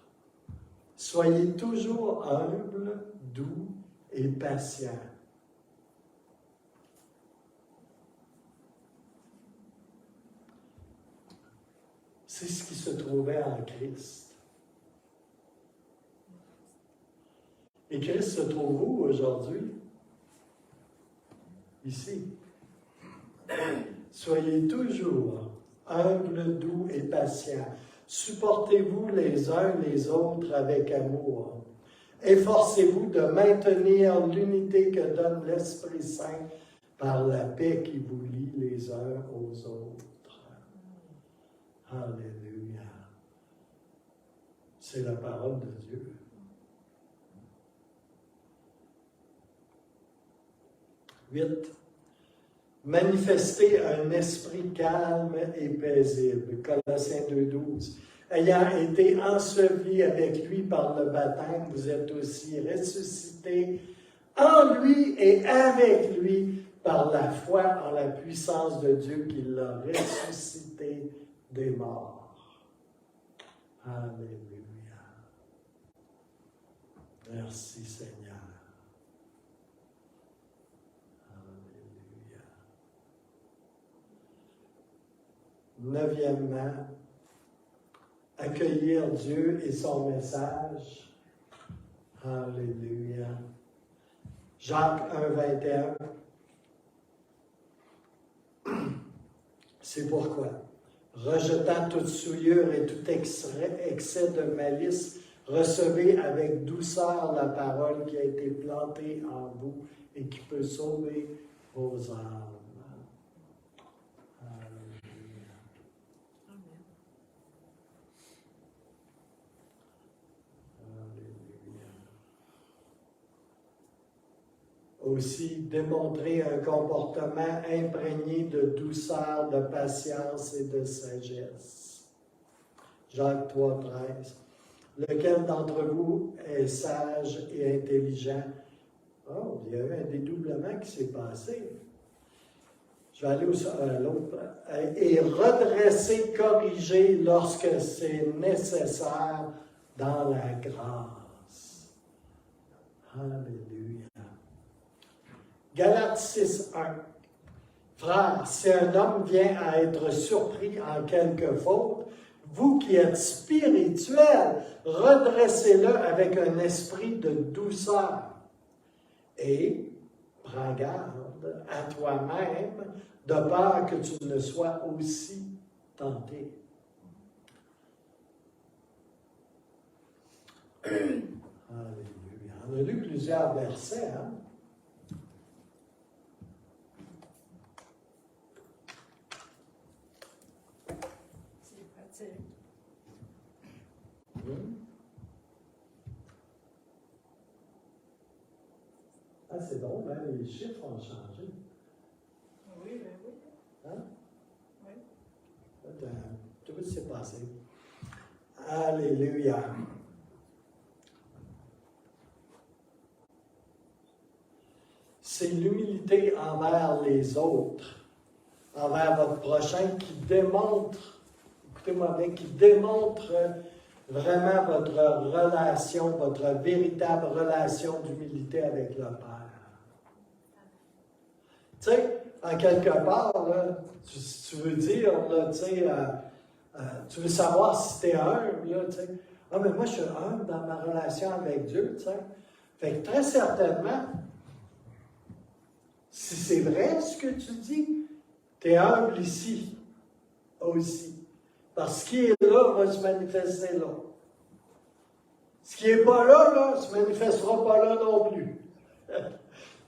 Soyez toujours humbles, doux et patients. C'est ce qui se trouvait en Christ. Et Christ se trouve où aujourd'hui? Ici. Soyez toujours humbles, doux et patients. Supportez-vous les uns les autres avec amour. Efforcez-vous de maintenir l'unité que donne l'Esprit Saint par la paix qui vous lie les uns aux autres. Alléluia. C'est la parole de Dieu. 8. Manifestez un esprit calme et paisible. Colossiens 2,12. Ayant été ensevelis avec lui par le baptême, vous êtes aussi ressuscités en lui et avec lui par la foi en la puissance de Dieu qui l'a ressuscité des morts. Alléluia. Merci Seigneur. Alléluia. 9e, accueillir Dieu et son message. Alléluia. Jacques 1,21. C'est pourquoi, rejetant toute souillure et tout excès de malice, recevez avec douceur la parole qui a été plantée en vous et qui peut sauver vos âmes. Alléluia. Alléluia. Aussi, démontrer un comportement imprégné de douceur, de patience et de sagesse. Jacques 3,13. Lequel d'entre vous est sage et intelligent? Oh, il y a eu un dédoublement qui s'est passé. Je vais aller à l'autre. Et redresser, corriger lorsque c'est nécessaire dans la grâce. Alléluia. Galates 6,1. Frères, si un homme vient à être surpris en quelque faute, vous qui êtes spirituels, redressez-le avec un esprit de douceur. Et prends garde à toi-même, de peur que tu ne sois aussi tenté. Alléluia. On a lu plusieurs versets, hein? Ah, c'est drôle, hein? Les chiffres ont changé. Oui, ben oui. Hein? Oui. Tout ce qui s'est passé. Alléluia. C'est l'humilité envers les autres, envers votre prochain, qui démontre, écoutez-moi bien, qui démontre vraiment votre relation, votre véritable relation d'humilité avec le Père. Tu sais, en quelque part, là, tu veux dire, là, tu sais, tu veux savoir si tu es humble, là, tu sais. Ah, mais moi, je suis humble dans ma relation avec Dieu, tu sais. Fait que très certainement, si c'est vrai ce que tu dis, tu es humble ici aussi. Parce qu'il est là va se manifester là. Ce qui n'est pas là, ne se manifestera pas là non plus.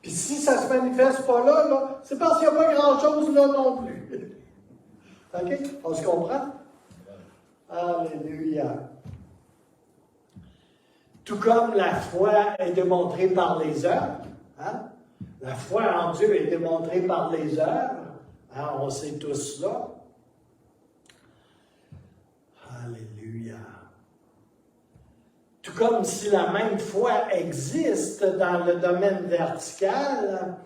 Puis si ça ne se manifeste pas là, c'est parce qu'il n'y a pas grand-chose là non plus. OK? On se comprend? Alléluia. Tout comme la foi est démontrée par les œuvres, hein? La foi en Dieu est démontrée par les œuvres, hein? On sait tous cela. Alléluia. Tout comme si la même foi existe dans le domaine vertical,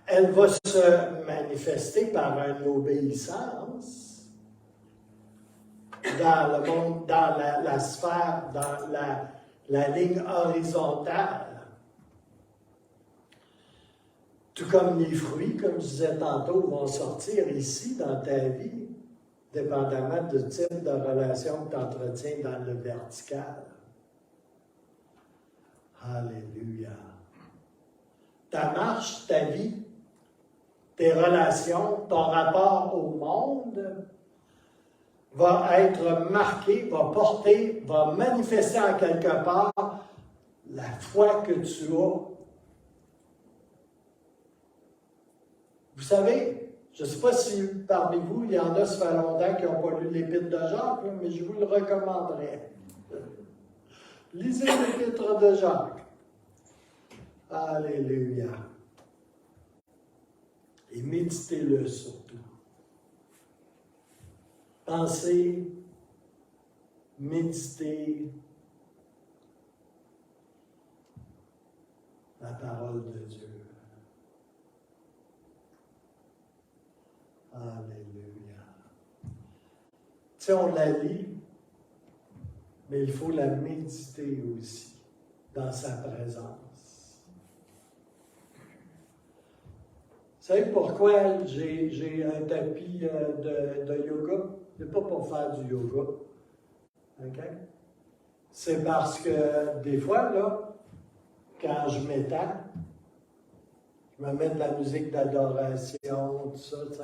elle va se manifester par une obéissance dans le monde, dans la sphère, dans la ligne horizontale. Tout comme les fruits, comme je disais tantôt, vont sortir ici dans ta vie, dépendamment du type de relation que tu entretiens dans le vertical. Alléluia. Ta marche, ta vie, tes relations, ton rapport au monde va être marqué, va porter, va manifester en quelque part la foi que tu as Vous savez, je ne sais pas si parmi vous, il y en a, ça fait longtemps qui n'ont pas lu l'Épître de Jacques, là, mais je vous le recommanderais. Lisez l'Épître de Jacques. Alléluia. Et méditez-le surtout. Pensez, méditez la parole de Dieu. Alléluia. Tu sais, on la lit, mais il faut la méditer aussi dans sa présence. Vous savez pourquoi j'ai un tapis de yoga? C'est pas pour faire du yoga. OK? C'est parce que des fois, là, quand je m'étends, je me mets de la musique d'adoration, tout ça, tu sais.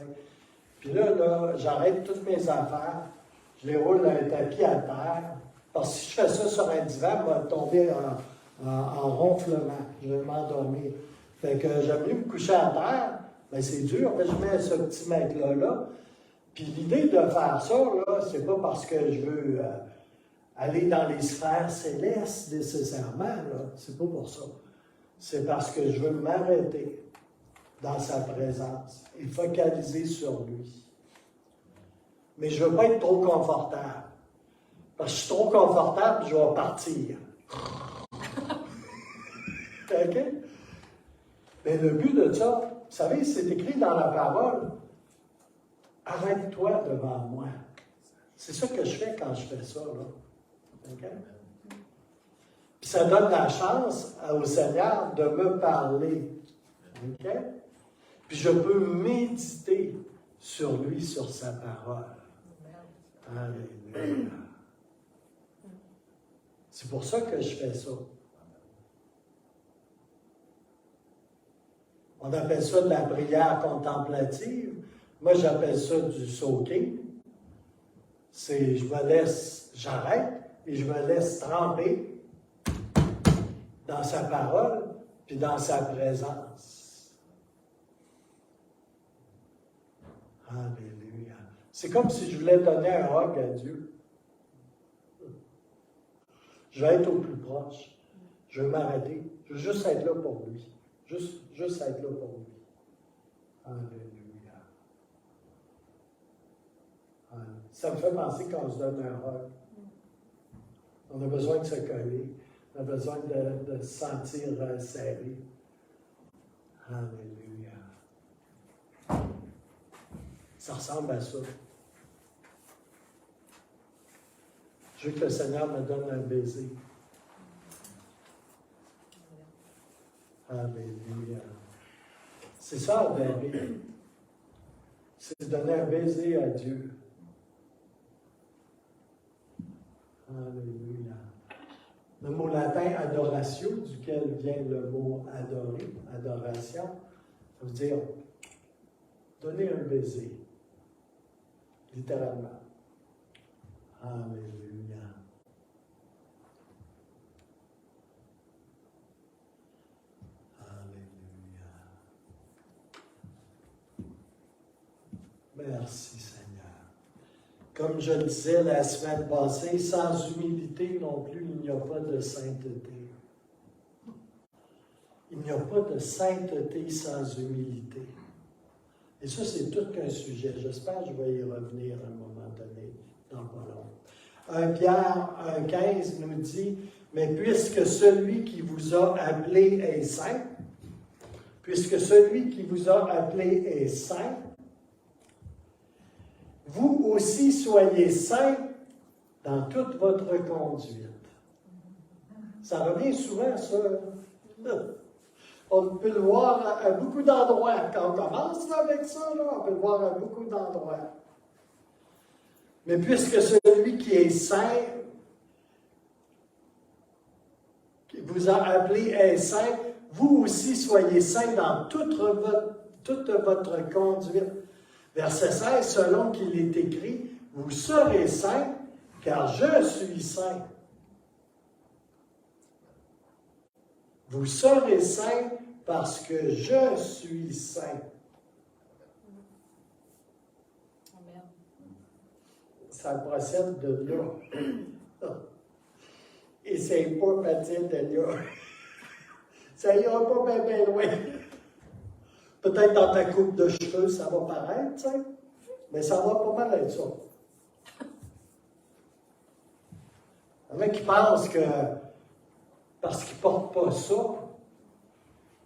Puis là, j'arrête toutes mes affaires, je les roule dans un tapis à terre, parce que si je fais ça sur un divan, je vais tomber en ronflement, je vais m'endormir. Fait que j'aime mieux me coucher à terre, mais c'est dur, fait, je mets ce petit matelas-là. Puis l'idée de faire ça, là, c'est pas parce que je veux aller dans les sphères célestes nécessairement, là, c'est pas pour ça. C'est parce que je veux m'arrêter dans sa présence et focaliser sur lui. Mais je ne veux pas être trop confortable. Parce que je suis trop confortable, je vais partir. OK? Mais le but de ça, vous savez, c'est écrit dans la parole. Arrête-toi devant moi. C'est ça que je fais quand je fais ça, là. OK? Puis ça donne la chance au Seigneur de me parler. OK? Puis je peux méditer sur lui, sur sa parole. Alléluia. C'est pour ça que je fais ça. On appelle ça de la prière contemplative. Moi, j'appelle ça du soaking. C'est, je me laisse, j'arrête et je me laisse tremper dans sa parole puis dans sa présence. Alléluia. C'est comme si je voulais donner un hug à Dieu. Je vais être au plus proche. Je vais m'arrêter. Je veux juste être là pour lui. Juste être là pour lui. Alléluia. Ça me fait penser quand on se donne un hug. On a besoin de se coller. On a besoin de se sentir serré. Alléluia. Ça ressemble à ça. Je veux que le Seigneur me donne un baiser. Alléluia. C'est ça, adorer. C'est donner un baiser à Dieu. Alléluia. Le mot latin adoratio, duquel vient le mot adorer, adoration, ça veut dire donner un baiser. Littéralement. Alléluia. Alléluia. Merci Seigneur. Comme je le disais la semaine passée, sans humilité non plus, il n'y a pas de sainteté. Il n'y a pas de sainteté sans humilité. Et ça, c'est tout qu'un sujet. J'espère que je vais y revenir à un moment donné, dans pas long. 1 Pierre 1,15 nous dit, « Mais puisque celui qui vous a appelé est saint, puisque celui qui vous a appelé est saint, vous aussi soyez saints dans toute votre conduite. » Ça revient souvent, ça. On peut le voir à beaucoup d'endroits. Quand on commence avec ça, là, on peut le voir à beaucoup d'endroits. Mais puisque celui qui est saint, qui vous a appelé est saint, vous aussi soyez saints dans toute votre conduite. Verset 16, selon qu'il est écrit, vous serez saints, car je suis saint. Vous serez saints parce que je suis saint. Ça procède de là. Et c'est pas facile de là. Ça ira pas bien loin. Peut-être dans ta coupe de cheveux, ça va paraître, tu sais. Mais ça va pas mal être ça. Il y en a qui pensent que parce qu'ils ne portent pas ça,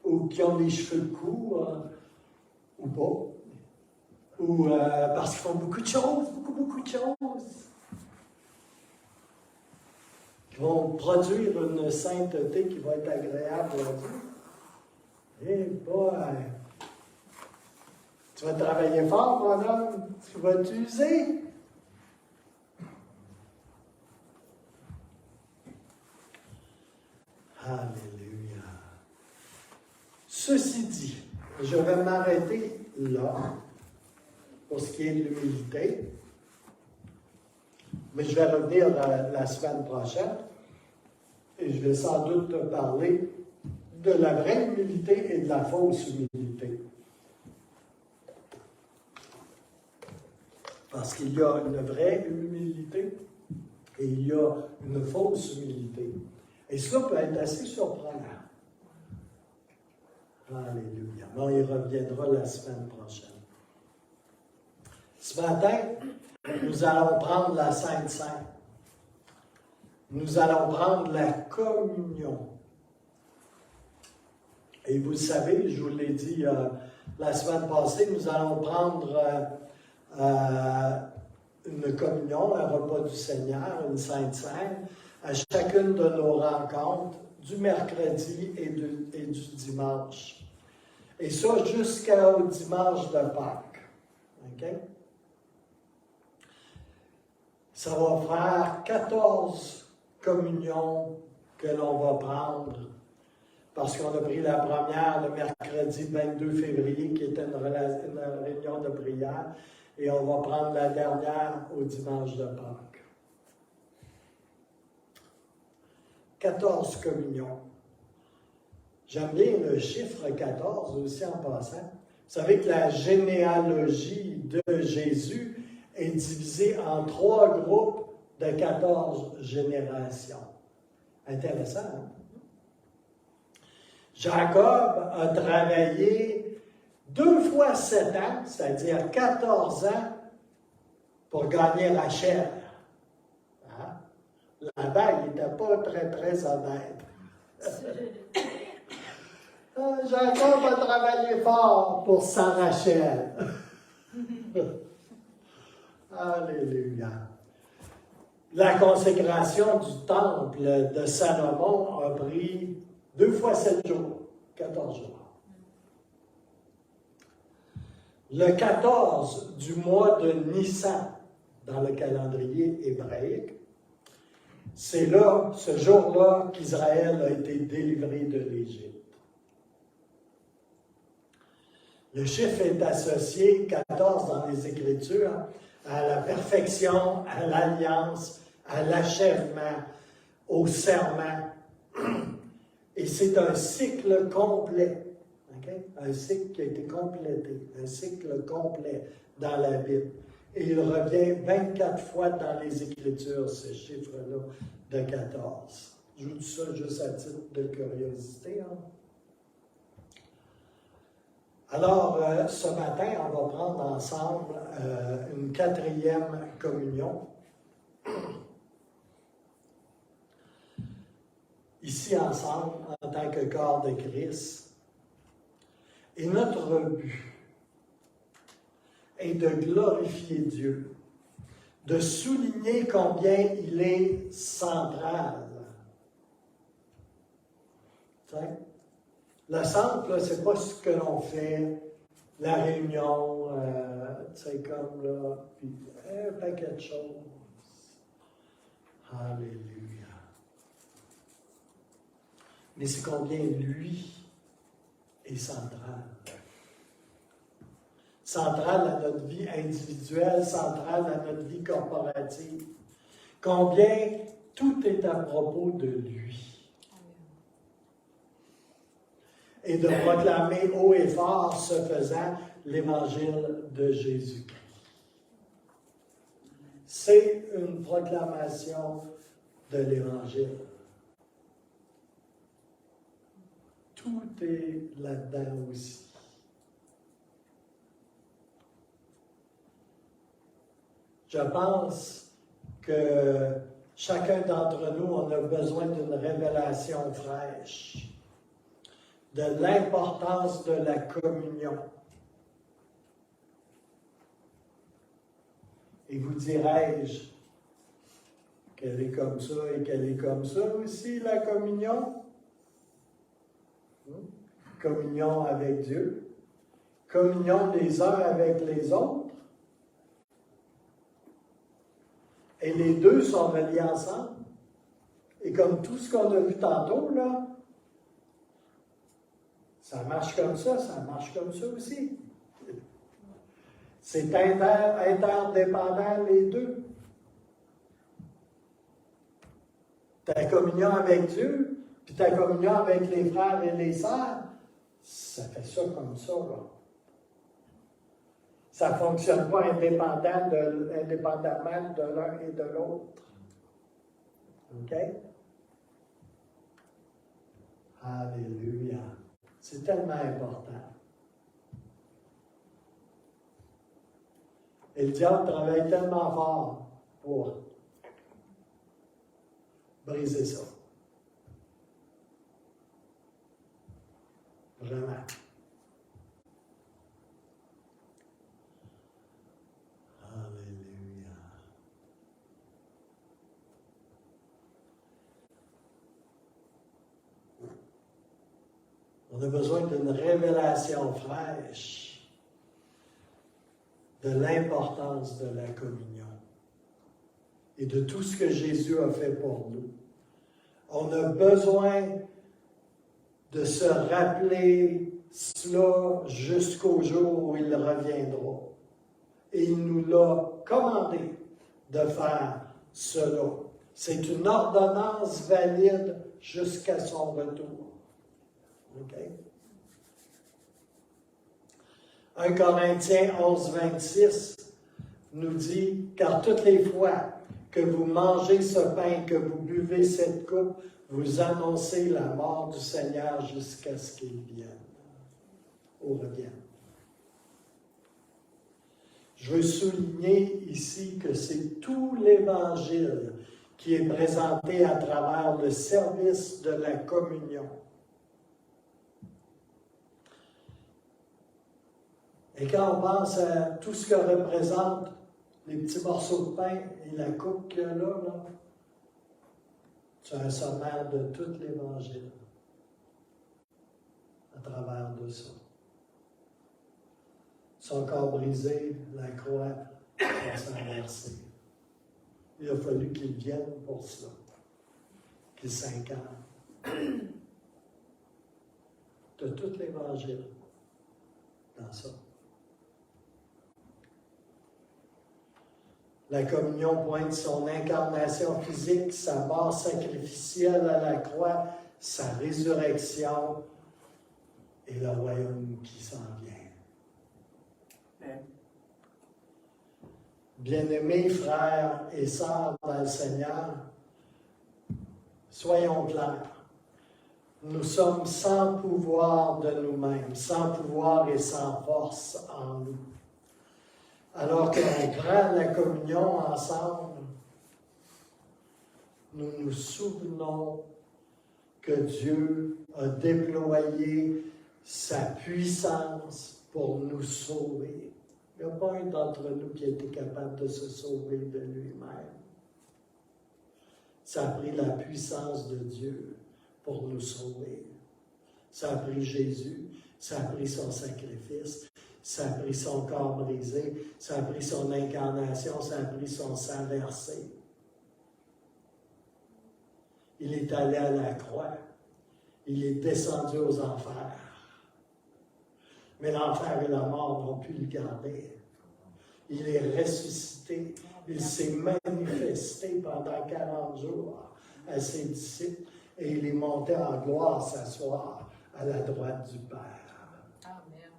ou qu'ils ont des cheveux courts, ou pas, ou parce qu'ils font beaucoup de choses, beaucoup de choses, qui vont produire une sainteté qui va être agréable à Dieu. Eh boy! Tu vas travailler fort, mon homme, tu vas t'user. Alléluia. Ceci dit, je vais m'arrêter là pour ce qui est de l'humilité, mais je vais revenir la semaine prochaine et je vais sans doute te parler de la vraie humilité et de la fausse humilité. Parce qu'il y a une vraie humilité et il y a une fausse humilité. Et cela peut être assez surprenant. Alléluia. Mais on y reviendra la semaine prochaine. Ce matin, nous allons prendre la Sainte Seine. Nous allons prendre la communion. Et vous le savez, je vous l'ai dit la semaine passée, nous allons prendre une communion, un repas du Seigneur, une Sainte Seine, à chacune de nos rencontres du mercredi et du dimanche. Et ça jusqu'au dimanche de Pâques. OK? Ça va faire 14 communions que l'on va prendre parce qu'on a pris la première le mercredi 22 février qui était une réunion de prière et on va prendre la dernière au dimanche de Pâques. 14 communions. J'aime bien le chiffre 14 aussi en passant. Vous savez que la généalogie de Jésus est divisée en 3 groupes de 14 générations. Intéressant, hein? Jacob a travaillé 2 fois 7 ans, c'est-à-dire 14 ans, pour gagner Rachel. Hein? Là-bas, il n'était pas très honnête. Jacob a travaillé fort pour sa Rachel. Alléluia. La consécration du temple de Salomon a pris 2 fois 7 jours, 14 jours. Le 14 du mois de Nissan, dans le calendrier hébraïque, c'est là, ce jour-là, qu'Israël a été délivré de l'Égypte. Le chiffre est associé, 14 dans les Écritures, à la perfection, à l'alliance, à l'achèvement, au serment. Et c'est un cycle complet. Okay? Un cycle qui a été complété, un cycle complet dans la Bible. Et il revient 24 fois dans les Écritures, ce chiffre-là de 14. Je vous dis ça juste à titre de curiosité. Hein? Alors, ce matin, on va prendre ensemble une 4e communion. Ici, ensemble, en tant que corps de Christ. Et notre but est de glorifier Dieu, de souligner combien il est central. Tu sais? Le centre, ce n'est pas ce que l'on fait, la réunion, tu sais, comme là, puis un paquet de choses. Alléluia. Mais c'est combien lui est central. Central à notre vie individuelle, central à notre vie corporative. Combien tout est à propos de lui. Et de proclamer haut et fort, ce faisant, l'Évangile de Jésus-Christ. c'est une proclamation de l'Évangile. Tout est là-dedans aussi. Je pense que chacun d'entre nous, on a besoin d'une révélation fraîche de l'importance de la communion. Et vous dirais-je qu'elle est comme ça et qu'elle est comme ça aussi, la communion? Communion avec Dieu, communion les uns avec les autres. Et les deux sont reliés ensemble. Et comme tout ce qu'on a vu tantôt, là, ça marche comme ça aussi. C'est interdépendant les deux. Ta communion avec Dieu, puis ta communion avec les frères et les sœurs, ça fait ça comme ça, là. Ça ne fonctionne pas indépendamment de l'un et de l'autre. OK? Alléluia. C'est tellement important. Et le diable travaille tellement fort pour briser ça. Vraiment. Alléluia. On a besoin d'une révélation fraîche de l'importance de la communion et de tout ce que Jésus a fait pour nous. On a besoin de se rappeler cela jusqu'au jour où il reviendra. Et il nous l'a commandé de faire cela. C'est une ordonnance valide jusqu'à son retour. OK? 1 Corinthiens 11, 26 nous dit, « Car toutes les fois que vous mangez ce pain, que vous buvez cette coupe, vous annoncez la mort du Seigneur jusqu'à ce qu'il vienne, ou revienne. » Je veux souligner ici que c'est tout l'Évangile qui est présenté à travers le service de la communion. Et quand on pense à tout ce que représentent les petits morceaux de pain et la coupe qu'il y a là, c'est un sommaire de tout l'Évangile à travers de ça. Son corps brisé, la croix, son sang versé. Il a fallu qu'il vienne pour cela, qu'il s'incarne. De tout l'Évangile dans ça. La communion pointe son incarnation physique, sa mort sacrificielle à la croix, sa résurrection et le royaume qui s'en vient. Bien-aimés frères et sœurs dans le Seigneur, soyons clairs. Nous sommes sans pouvoir de nous-mêmes, sans pouvoir et sans force en nous. Alors qu'on prend la communion ensemble, nous nous souvenons que Dieu a déployé sa puissance pour nous sauver. Il n'y a pas un d'entre nous qui a été capable de se sauver de lui-même. Ça a pris la puissance de Dieu pour nous sauver. Ça a pris Jésus, ça a pris son sacrifice, ça a pris son corps brisé, ça a pris son incarnation, ça a pris son sang versé. Il est allé à la croix. Il est descendu aux enfers. Mais l'enfer et la mort n'ont pu le garder. Il est ressuscité. Il s'est manifesté pendant 40 jours à ses disciples et il est monté en gloire s'asseoir à la droite du Père. Amen.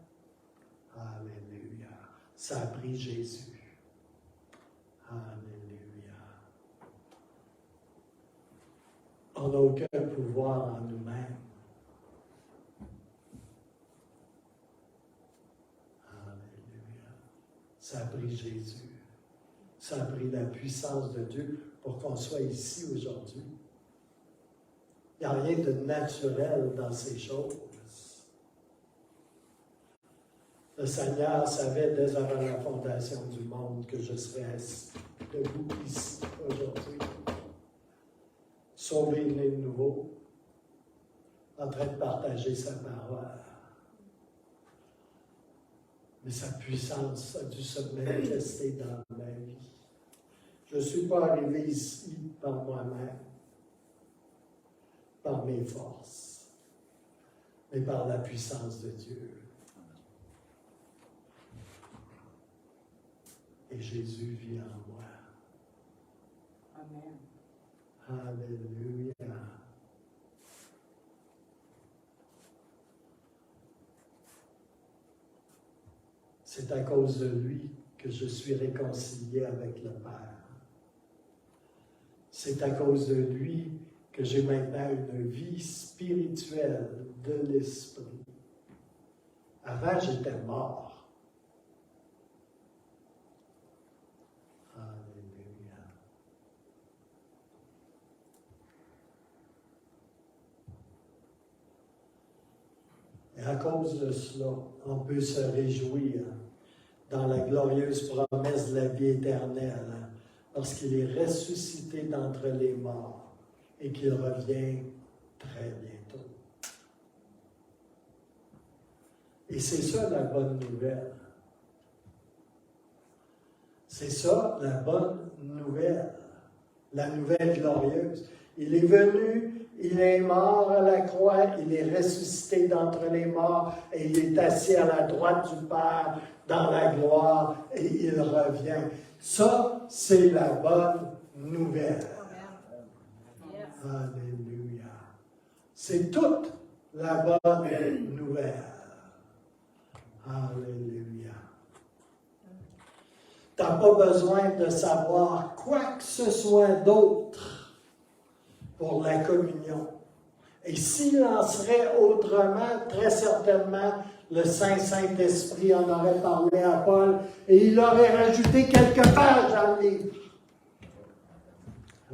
Alléluia. Ça a pris Jésus. Alléluia. n'a aucun pouvoir en nous-mêmes. Alléluia. Ça a pris Jésus. Ça a pris la puissance de Dieu pour qu'on soit ici aujourd'hui. Il n'y a rien de naturel dans ces choses. Le Seigneur savait dès avant la fondation du monde que je serais assis debout ici aujourd'hui, sauvé né de nouveau, en train de partager sa parole. Mais sa puissance a dû se manifester dans ma vie. Je ne suis pas arrivé ici par moi-même, par mes forces, mais par la puissance de Dieu. Et Jésus vit en moi. Amen. Alléluia. C'est à cause de lui que je suis réconcilié avec le Père. C'est à cause de lui que j'ai maintenant une vie spirituelle de l'esprit. Avant, j'étais mort. Alléluia. Et à cause de cela, on peut se réjouir dans la glorieuse promesse de la vie éternelle, lorsqu'il est ressuscité d'entre les morts et qu'il revient très bientôt. Et c'est ça la bonne nouvelle. C'est ça la bonne nouvelle, la nouvelle glorieuse. Il est venu, il est mort à la croix, il est ressuscité d'entre les morts et il est assis à la droite du Père dans la gloire et il revient. Ça, c'est la bonne nouvelle. Alléluia. C'est toute la bonne nouvelle. Alléluia. Tu n'as pas besoin de savoir quoi que ce soit d'autre pour la communion. Et s'il en serait autrement, très certainement, le Saint-Esprit en aurait parlé à Paul et il aurait rajouté quelques pages dans le livre.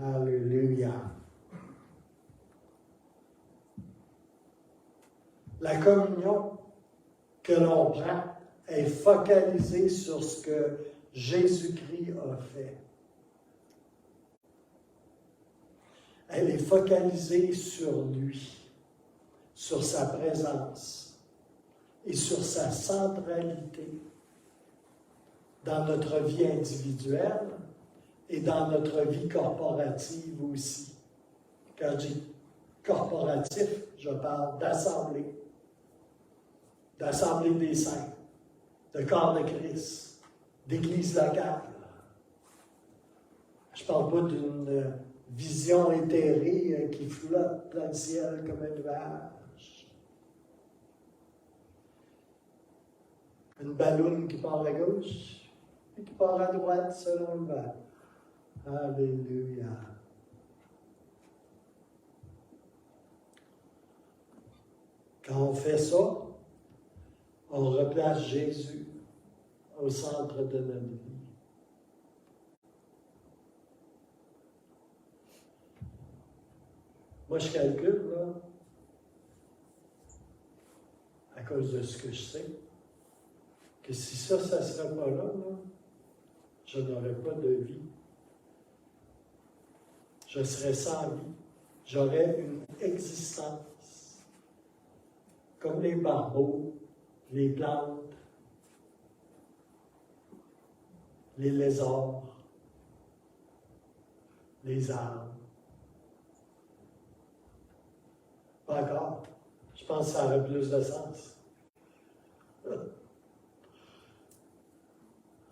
Alléluia. La communion que l'on prend est focalisée sur ce que Jésus-Christ a fait. Elle est focalisée sur lui, sur sa présence et sur sa centralité dans notre vie individuelle et dans notre vie corporative aussi. Quand je dis corporatif, je parle d'assemblée des saints, de corps de Christ, d'église locale. Je ne parle pas d'une vision éthérée qui flotte dans le ciel comme un nuage. Une balloune qui part à gauche et qui part à droite selon le vent. Alléluia. Quand on fait ça, on replace Jésus au centre de notre vie. Moi, je calcule, là, à cause de ce que je sais, que si ça ne serait pas là, je n'aurais pas de vie. Je serais sans vie. J'aurais une existence. Comme les barbeaux, les plantes, les lézards, les arbres. Pas encore. Je pense que ça aurait plus de sens.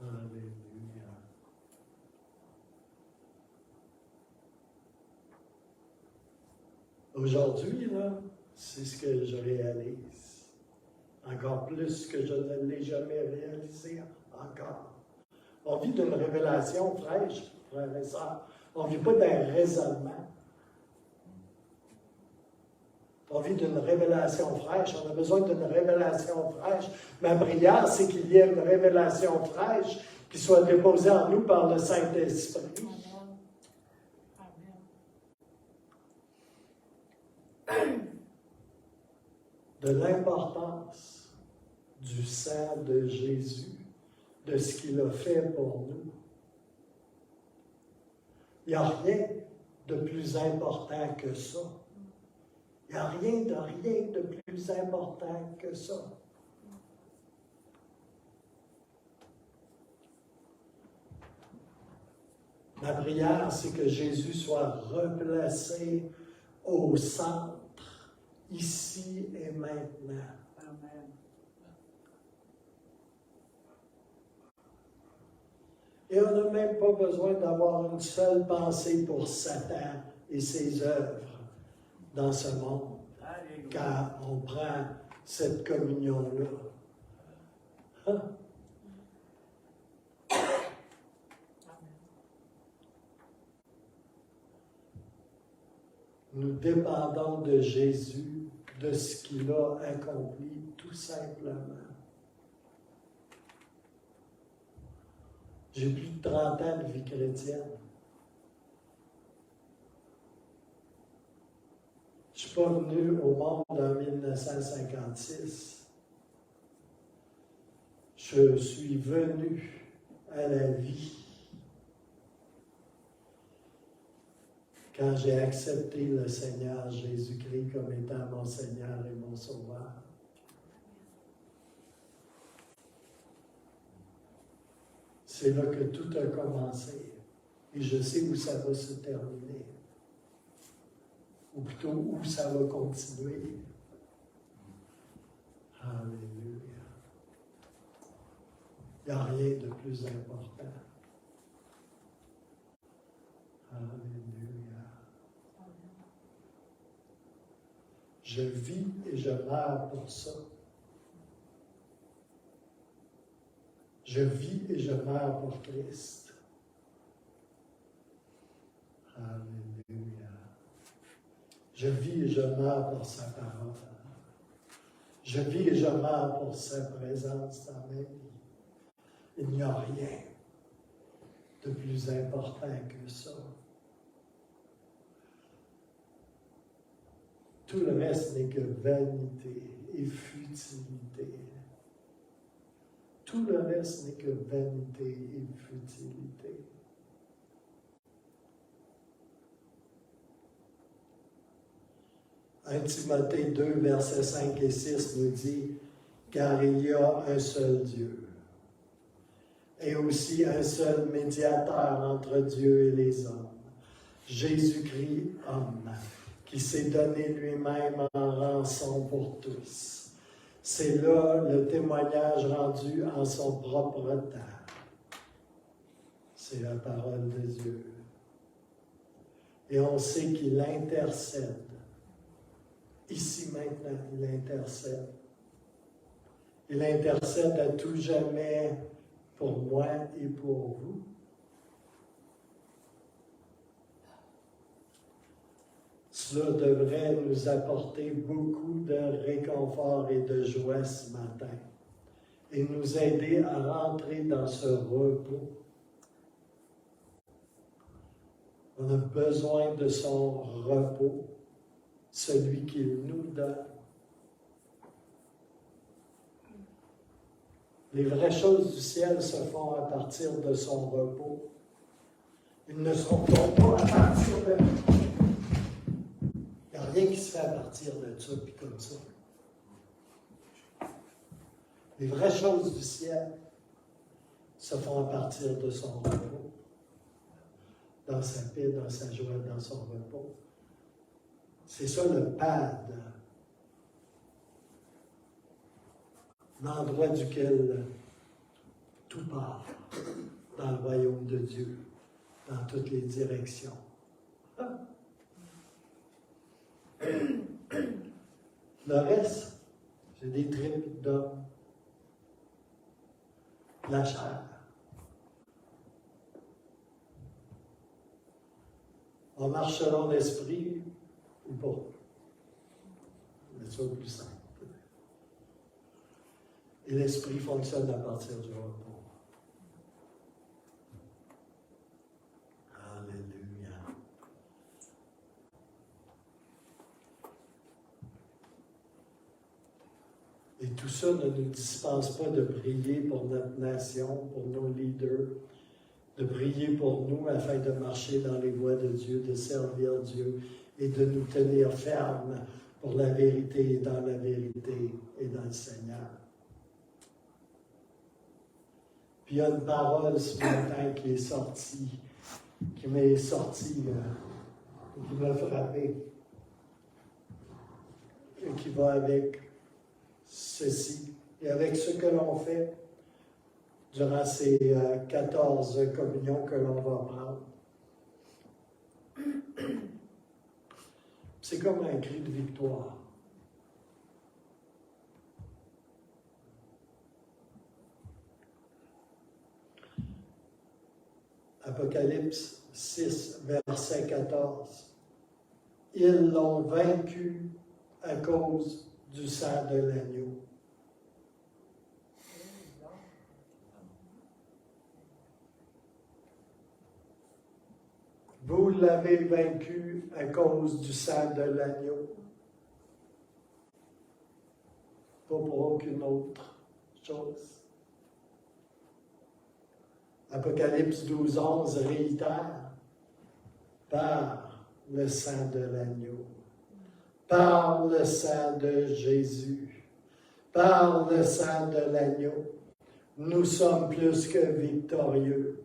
Alléluia. Aujourd'hui, là, c'est ce que je réalise. Encore plus que je ne l'ai jamais réalisé encore. On vit d'une révélation fraîche, frères et sœurs. On ne vit pas d'un raisonnement. On vit d'une révélation fraîche. On a besoin d'une révélation fraîche. Ma prière, c'est qu'il y ait une révélation fraîche qui soit déposée en nous par le Saint-Esprit. De l'importance du sang de Jésus, de ce qu'il a fait pour nous. Il n'y a rien de plus important que ça. Il n'y a rien de plus important que ça. Ma prière, c'est que Jésus soit replacé au centre, ici et maintenant. Amen. Et on n'a même pas besoin d'avoir une seule pensée pour Satan et ses œuvres dans ce monde, Alléluia. quand on prend cette communion-là. Hein? Nous dépendons de Jésus, de ce qu'il a accompli, tout simplement. J'ai plus de 30 ans de vie chrétienne. Je ne suis pas venu au monde en 1956. Je suis venu à la vie quand j'ai accepté le Seigneur Jésus-Christ comme étant mon Seigneur et mon Sauveur. C'est là que tout a commencé. Et je sais où ça va se terminer. Ou plutôt où ça va continuer. Alléluia. Il n'y a rien de plus important. Alléluia. Je vis et je meurs pour ça. Je vis et je meurs pour Christ. Alléluia. Je vis et je meurs pour sa parole. Je vis et je meurs pour sa présence dans ma vie. Il n'y a rien de plus important que ça. Tout le reste n'est que vanité et futilité. Tout le reste n'est que vanité et futilité. 1 Timothée 2, versets 5 et 6 nous dit « Car il y a un seul Dieu, et aussi un seul médiateur entre Dieu et les hommes, Jésus-Christ, homme, qui s'est donné lui-même en rançon pour tous. C'est là le témoignage rendu en son propre temps. » C'est la parole de Dieu. Et on sait qu'il intercède. Ici, maintenant, il intercède. Il intercède à tout jamais pour moi et pour vous. Cela devrait nous apporter beaucoup de réconfort et de joie ce matin et nous aider à rentrer dans ce repos. On a besoin de son repos, celui qu'il nous donne. Les vraies choses du ciel se font à partir de son repos. Ils ne se font pas à partir de... Il n'y a rien qui se fait à partir de ça, puis comme ça. Les vraies choses du ciel se font à partir de son repos. Dans sa paix, dans sa joie, dans son repos. C'est ça le pad. L'endroit duquel tout part dans le royaume de Dieu, dans toutes les directions. Le reste, c'est des tripes d'hommes. La chair. On marche selon l'esprit ou pas. C'est ça le plus simple. Et l'esprit fonctionne à partir du repos. Alléluia. Et tout ça ne nous dispense pas de prier pour notre nation, pour nos leaders, de prier pour nous afin de marcher dans les voies de Dieu, de servir Dieu et de nous tenir fermes pour la vérité et dans la vérité et dans le Seigneur. Puis il y a une parole ce matin qui est sortie, qui m'est sortie, qui m'a frappé, et qui va avec ceci, et avec ce que l'on fait durant ces 14 communions que l'on va prendre. C'est comme un cri de victoire. Apocalypse 6, verset 14. Ils l'ont vaincu à cause du sang de l'agneau. Vous l'avez vaincu à cause du sang de l'agneau. Pas pour aucune autre chose. Apocalypse 12, 11 réitère par le sang de l'agneau, par le sang de Jésus, par le sang de l'agneau, nous sommes plus que victorieux.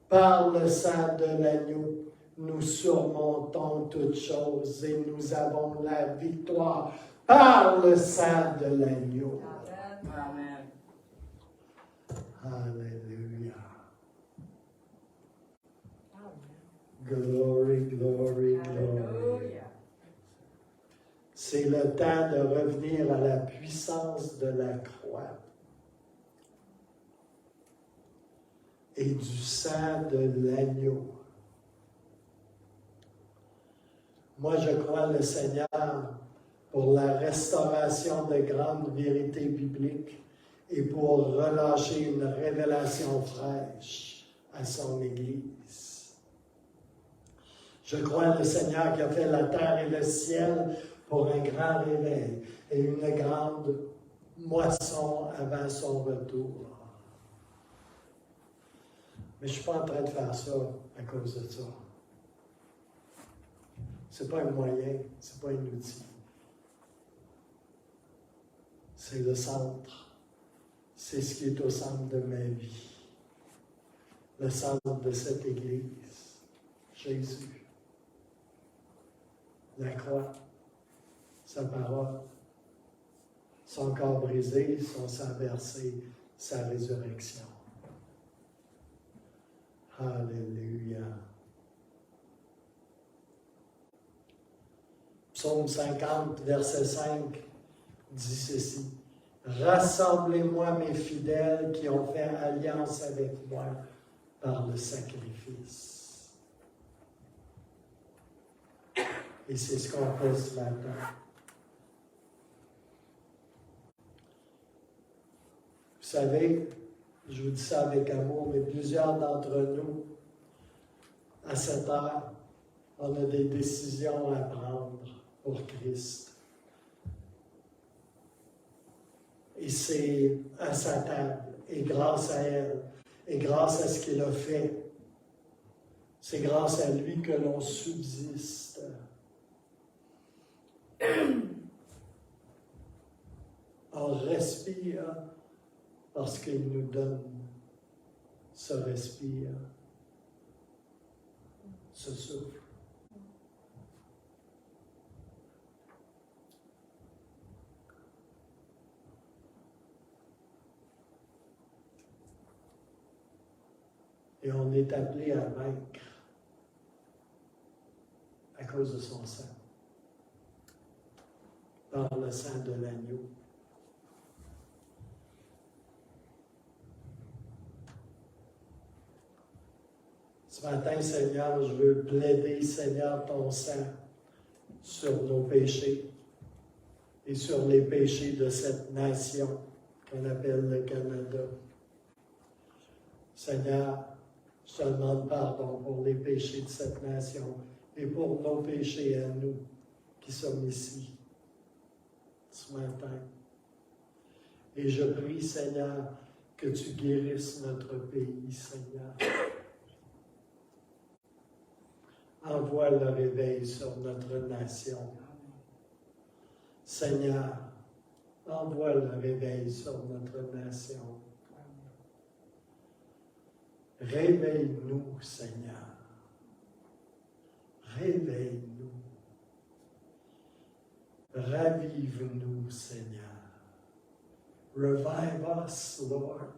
Par le sang de l'agneau, nous surmontons toutes choses et nous avons la victoire par le sang de l'agneau. Amen. Alléluia. Glory, glory, glory. C'est le temps de revenir à la puissance de la croix et du sang de l'agneau. Moi, je crois le Seigneur pour la restauration de grandes vérités bibliques et pour relâcher une révélation fraîche à son Église. Je crois le Seigneur qui a fait la terre et le ciel pour un grand réveil et une grande moisson avant son retour. Mais je ne suis pas en train de faire ça à cause de ça. Ce n'est pas un moyen, ce n'est pas un outil. C'est le centre. C'est ce qui est au centre de ma vie. Le centre de cette Église. Jésus. La croix. Sa parole. Son corps brisé, son sang versé, sa résurrection. Alléluia. Psaume 50, verset 5, dit ceci. Rassemblez-moi mes fidèles qui ont fait alliance avec moi par le sacrifice. Et c'est ce qu'on fait ce matin. Vous savez, je vous dis ça avec amour, mais plusieurs d'entre nous, à cette heure, on a des décisions à prendre pour Christ. Et c'est à sa table, et grâce à elle, et grâce à ce qu'il a fait, c'est grâce à lui que l'on subsiste. On respire parce qu'il nous donne ce respire, ce souffle. Et on est appelé à vaincre à cause de son sang, par le sang de l'agneau. Ce matin, Seigneur, je veux plaider, Seigneur, ton sang sur nos péchés et sur les péchés de cette nation qu'on appelle le Canada. Seigneur, je te demande pardon pour les péchés de cette nation et pour nos péchés à nous qui sommes ici ce matin. Et je prie, Seigneur, que tu guérisses notre pays, Seigneur. Envoie le réveil sur notre nation. Seigneur, envoie le réveil sur notre nation. Réveille-nous, Seigneur. Réveille-nous. Ravive-nous, Seigneur. Revive us, Lord.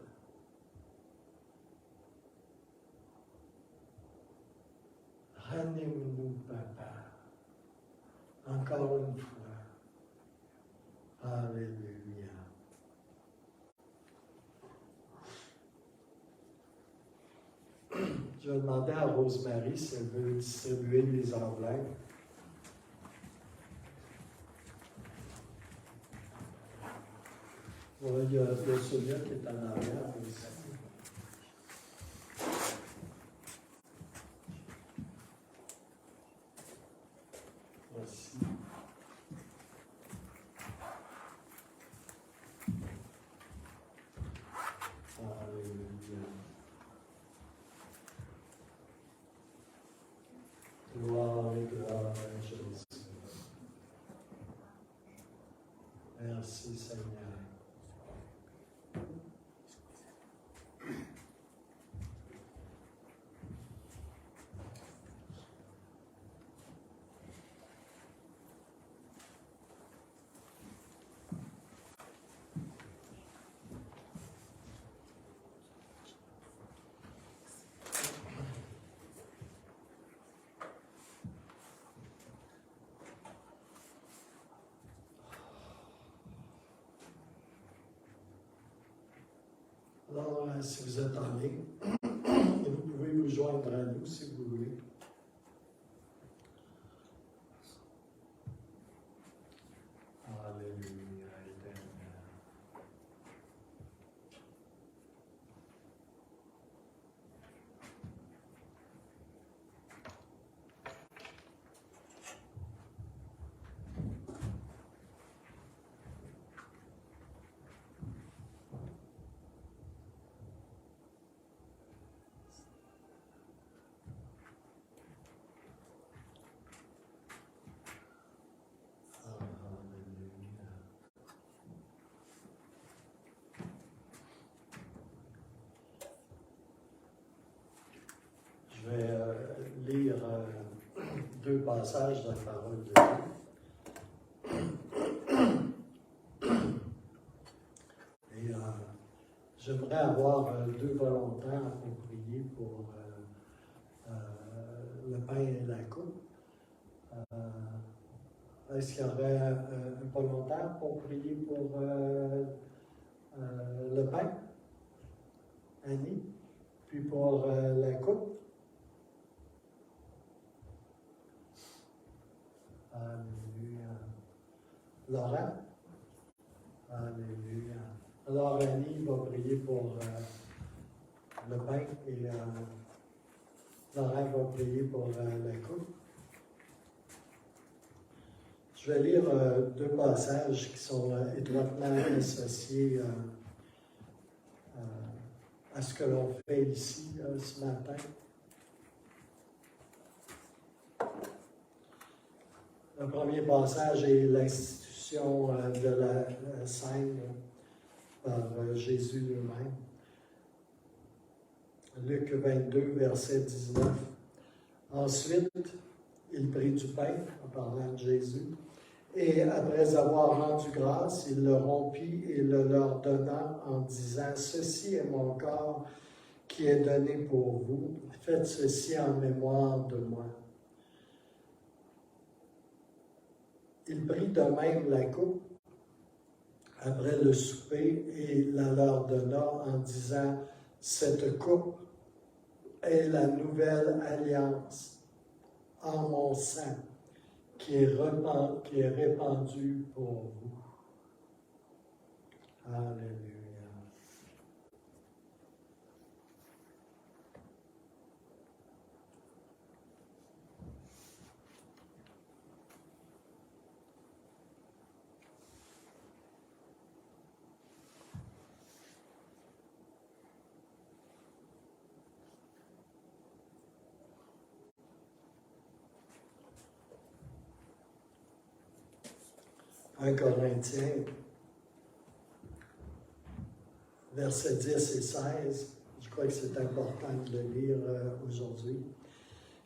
Ranime-nous, Papa. Encore une fois. Alléluia. Je vais demander à Rosemary si elle veut distribuer les enveloppes. Oui, il y a celui-là qui est en arrière aussi. Merci. Alléluia. Gloire et gloire à Jésus. Merci Seigneur. Alors, si vous êtes en ligne, vous pouvez vous joindre à nous si vous voulez. Alléluia, Éternel. Je vais lire deux passages de la parole de Dieu. Et j'aimerais avoir deux volontaires pour prier pour le pain et la coupe. Est-ce qu'il y aurait un volontaire pour prier pour le pain? Annie? Puis pour la coupe? Alléluia. Laurent? Alléluia. Alors Annie va prier pour le pain et Laurent va prier pour la coupe. Je vais lire deux passages qui sont étroitement associés à ce que l'on fait ici ce matin. Le premier passage est l'institution de la scène par Jésus lui-même. Luc 22, verset 19. Ensuite, il prit du pain, en parlant de Jésus, et après avoir rendu grâce, il le rompit et le leur donna en disant, « Ceci est mon corps qui est donné pour vous. Faites ceci en mémoire de moi. » Il prit de même la coupe après le souper et la leur donna en disant, « Cette coupe est la nouvelle alliance en mon sang qui est répandu pour vous. Alléluia. Un Corinthiens, versets 10 et 16. Je crois que c'est important de le lire aujourd'hui.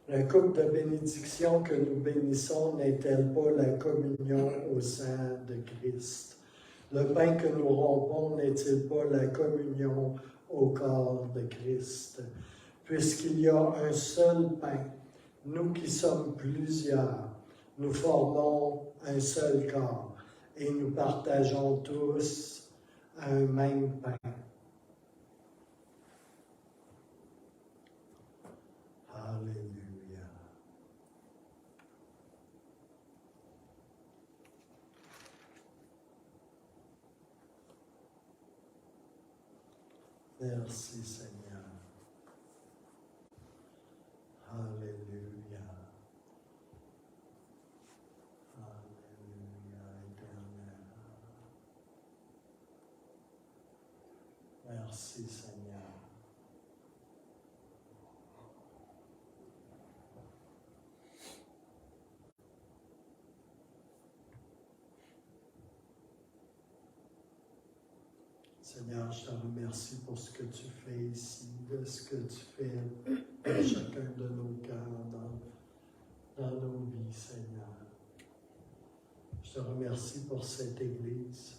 La coupe de bénédiction que nous bénissons n'est-elle pas la communion au sang de Christ? Le pain que nous rompons n'est-il pas la communion au corps de Christ? Puisqu'il y a un seul pain, nous qui sommes plusieurs, nous formons un seul corps et nous partageons tous un même pain. Alléluia. Merci Seigneur. Alléluia. Alléluia, Éternel. Merci Seigneur. Seigneur, je te remercie pour ce que tu fais ici, de ce que tu fais dans chacun de nos cœurs, dans nos vies, Seigneur. Je te remercie pour cette Église.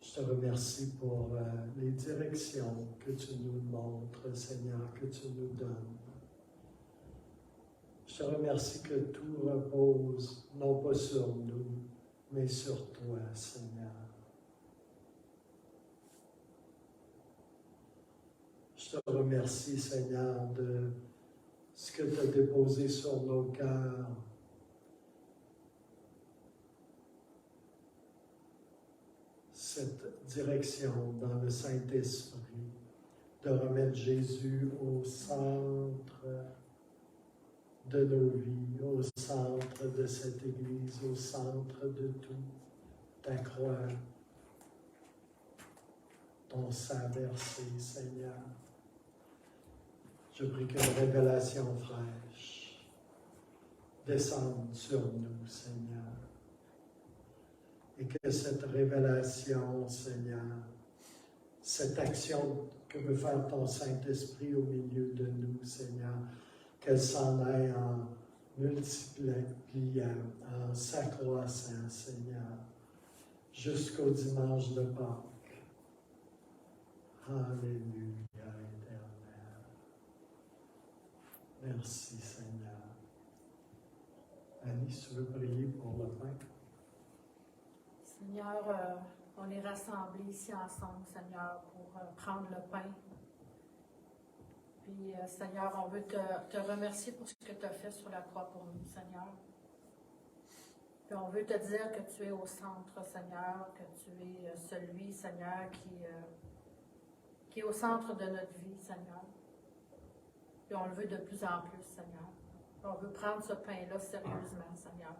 Je te remercie pour les directions que tu nous montres, Seigneur, que tu nous donnes. Je te remercie que tout repose, non pas sur nous, mais sur toi, Seigneur. Je te remercie, Seigneur, de ce que tu as déposé sur nos cœurs. Cette direction dans le Saint-Esprit, de remettre Jésus au centre de nos vies, au centre de cette Église, au centre de tout. Ta croix, ton sang versé, Seigneur. Je prie qu'une révélation fraîche descende sur nous, Seigneur. Et que cette révélation, Seigneur, cette action que veut faire ton Saint-Esprit au milieu de nous, Seigneur, qu'elle s'en aille en multipliant, en s'accroissant, Seigneur, jusqu'au dimanche de Pâques. Alléluia, Éternel. Merci, Seigneur. Annie, si tu veux prier pour le pain? Seigneur, on est rassemblés ici ensemble, Seigneur, pour prendre le pain. Puis, Seigneur, on veut te remercier pour ce que tu as fait sur la croix pour nous, Seigneur. Puis, on veut te dire que tu es au centre, Seigneur, que tu es celui, Seigneur, qui est au centre de notre vie, Seigneur. Puis, on le veut de plus en plus, Seigneur. On veut prendre ce pain-là sérieusement, Seigneur.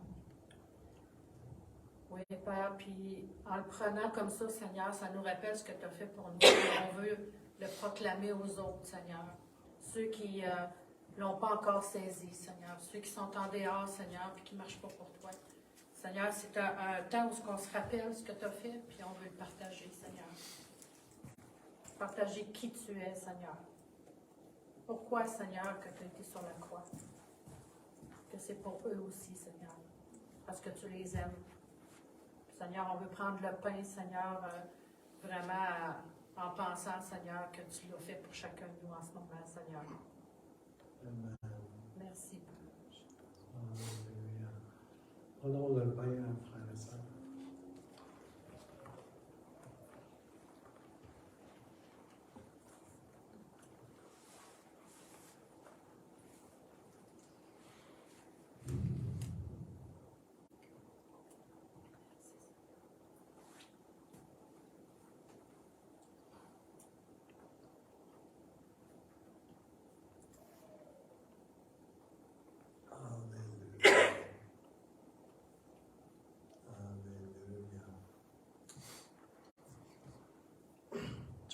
Oui, Père, puis en le prenant comme ça, Seigneur, ça nous rappelle ce que tu as fait pour nous. On veut le proclamer aux autres, Seigneur. Ceux qui ne l'ont pas encore saisi, Seigneur. Ceux qui sont en dehors, Seigneur, puis qui ne marchent pas pour toi. Seigneur, c'est un temps où on se rappelle ce que tu as fait, puis on veut le partager, Seigneur. Partager qui tu es, Seigneur. Pourquoi, Seigneur, que tu as été sur la croix. Que c'est pour eux aussi, Seigneur. Parce que tu les aimes. Seigneur, on veut prendre le pain, Seigneur, vraiment en pensant, Seigneur, que tu l'as fait pour chacun de nous en ce moment, Seigneur. Amen. Merci, Père. Alléluia. Prenons le pain, frères et sœurs.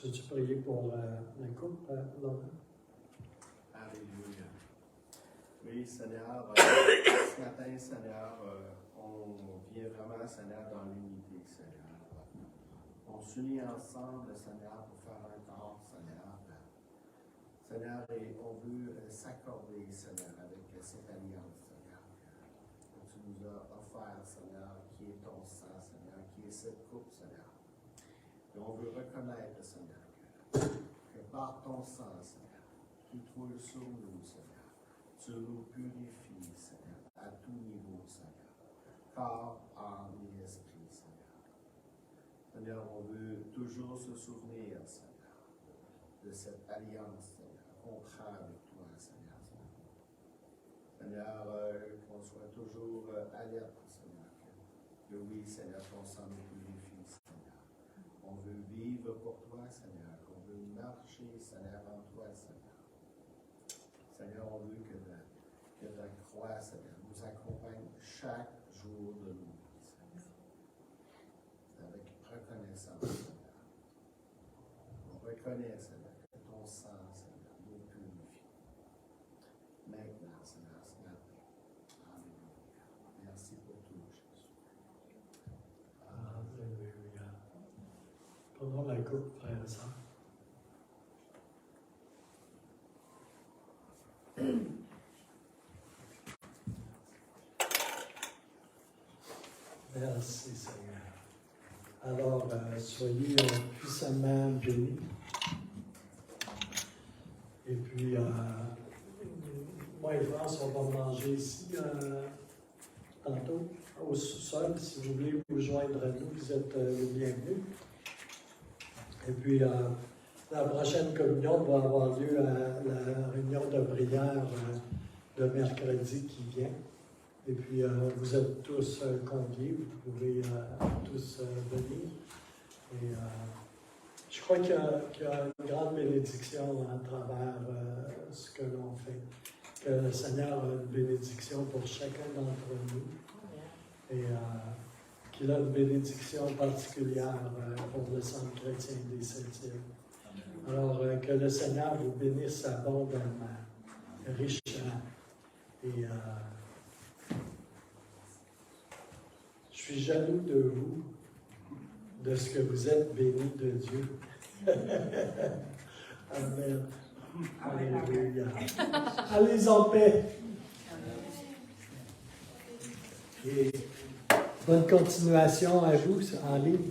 Tu veux-tu prier pour la couple, Laurent? Alléluia. Oui, Seigneur, ce matin, Seigneur, on vient vraiment, Seigneur, dans l'unité, Seigneur. On s'unit ensemble, Seigneur, pour faire un corps, Seigneur. Seigneur, et on veut s'accorder, Seigneur, avec cette alliance, Seigneur, que tu nous as offert, Seigneur, qui est ton sang, Seigneur, qui est cette coupe, Seigneur. Et on veut reconnaître, Seigneur, que par ton sang, Seigneur, qui coule sur nous, Seigneur, tu nous purifies, Seigneur, à tout niveau, Seigneur, corps, âme et esprit, Seigneur. Seigneur, on veut toujours se souvenir, Seigneur, de cette alliance, Seigneur, qu'on prend avec toi, Seigneur. Seigneur, qu'on soit toujours alerte, Seigneur, que oui, Seigneur, ton sang nous purifie, Seigneur. On veut vivre pour toi, Seigneur. On veut marcher, Seigneur, en toi, Seigneur. Seigneur, on veut que ta croix, Seigneur, nous accompagne chaque jour de nos vies, Seigneur. Avec reconnaissance, Seigneur. On reconnaît, Seigneur, que ton sang, Seigneur, nous purifie. Maintenant, Seigneur, ce matin. Alléluia. Merci pour tout, Jésus. Alléluia. Prenons la coupe, frère et sœur. Merci, Seigneur. Alors, soyez puissamment bénis. Et puis, moi et France, on va manger ici tantôt, au sous-sol. Si vous voulez vous joindre à nous, vous êtes les bienvenus. Et puis, la prochaine communion va avoir lieu à la réunion de prière de mercredi qui vient. Et puis, vous êtes tous conviés, vous pouvez tous venir. Et je crois qu'il y a une grande bénédiction à travers ce que l'on fait. Que le Seigneur a une bénédiction pour chacun d'entre nous. Et qu'il a une bénédiction particulière pour le Centre chrétien des Septièmes. Alors, que le Seigneur vous bénisse abondamment, richement. Et je suis jaloux de vous, de ce que vous êtes bénis de Dieu. Amen. Alléluia. Allez en paix. Et bonne continuation à vous en ligne.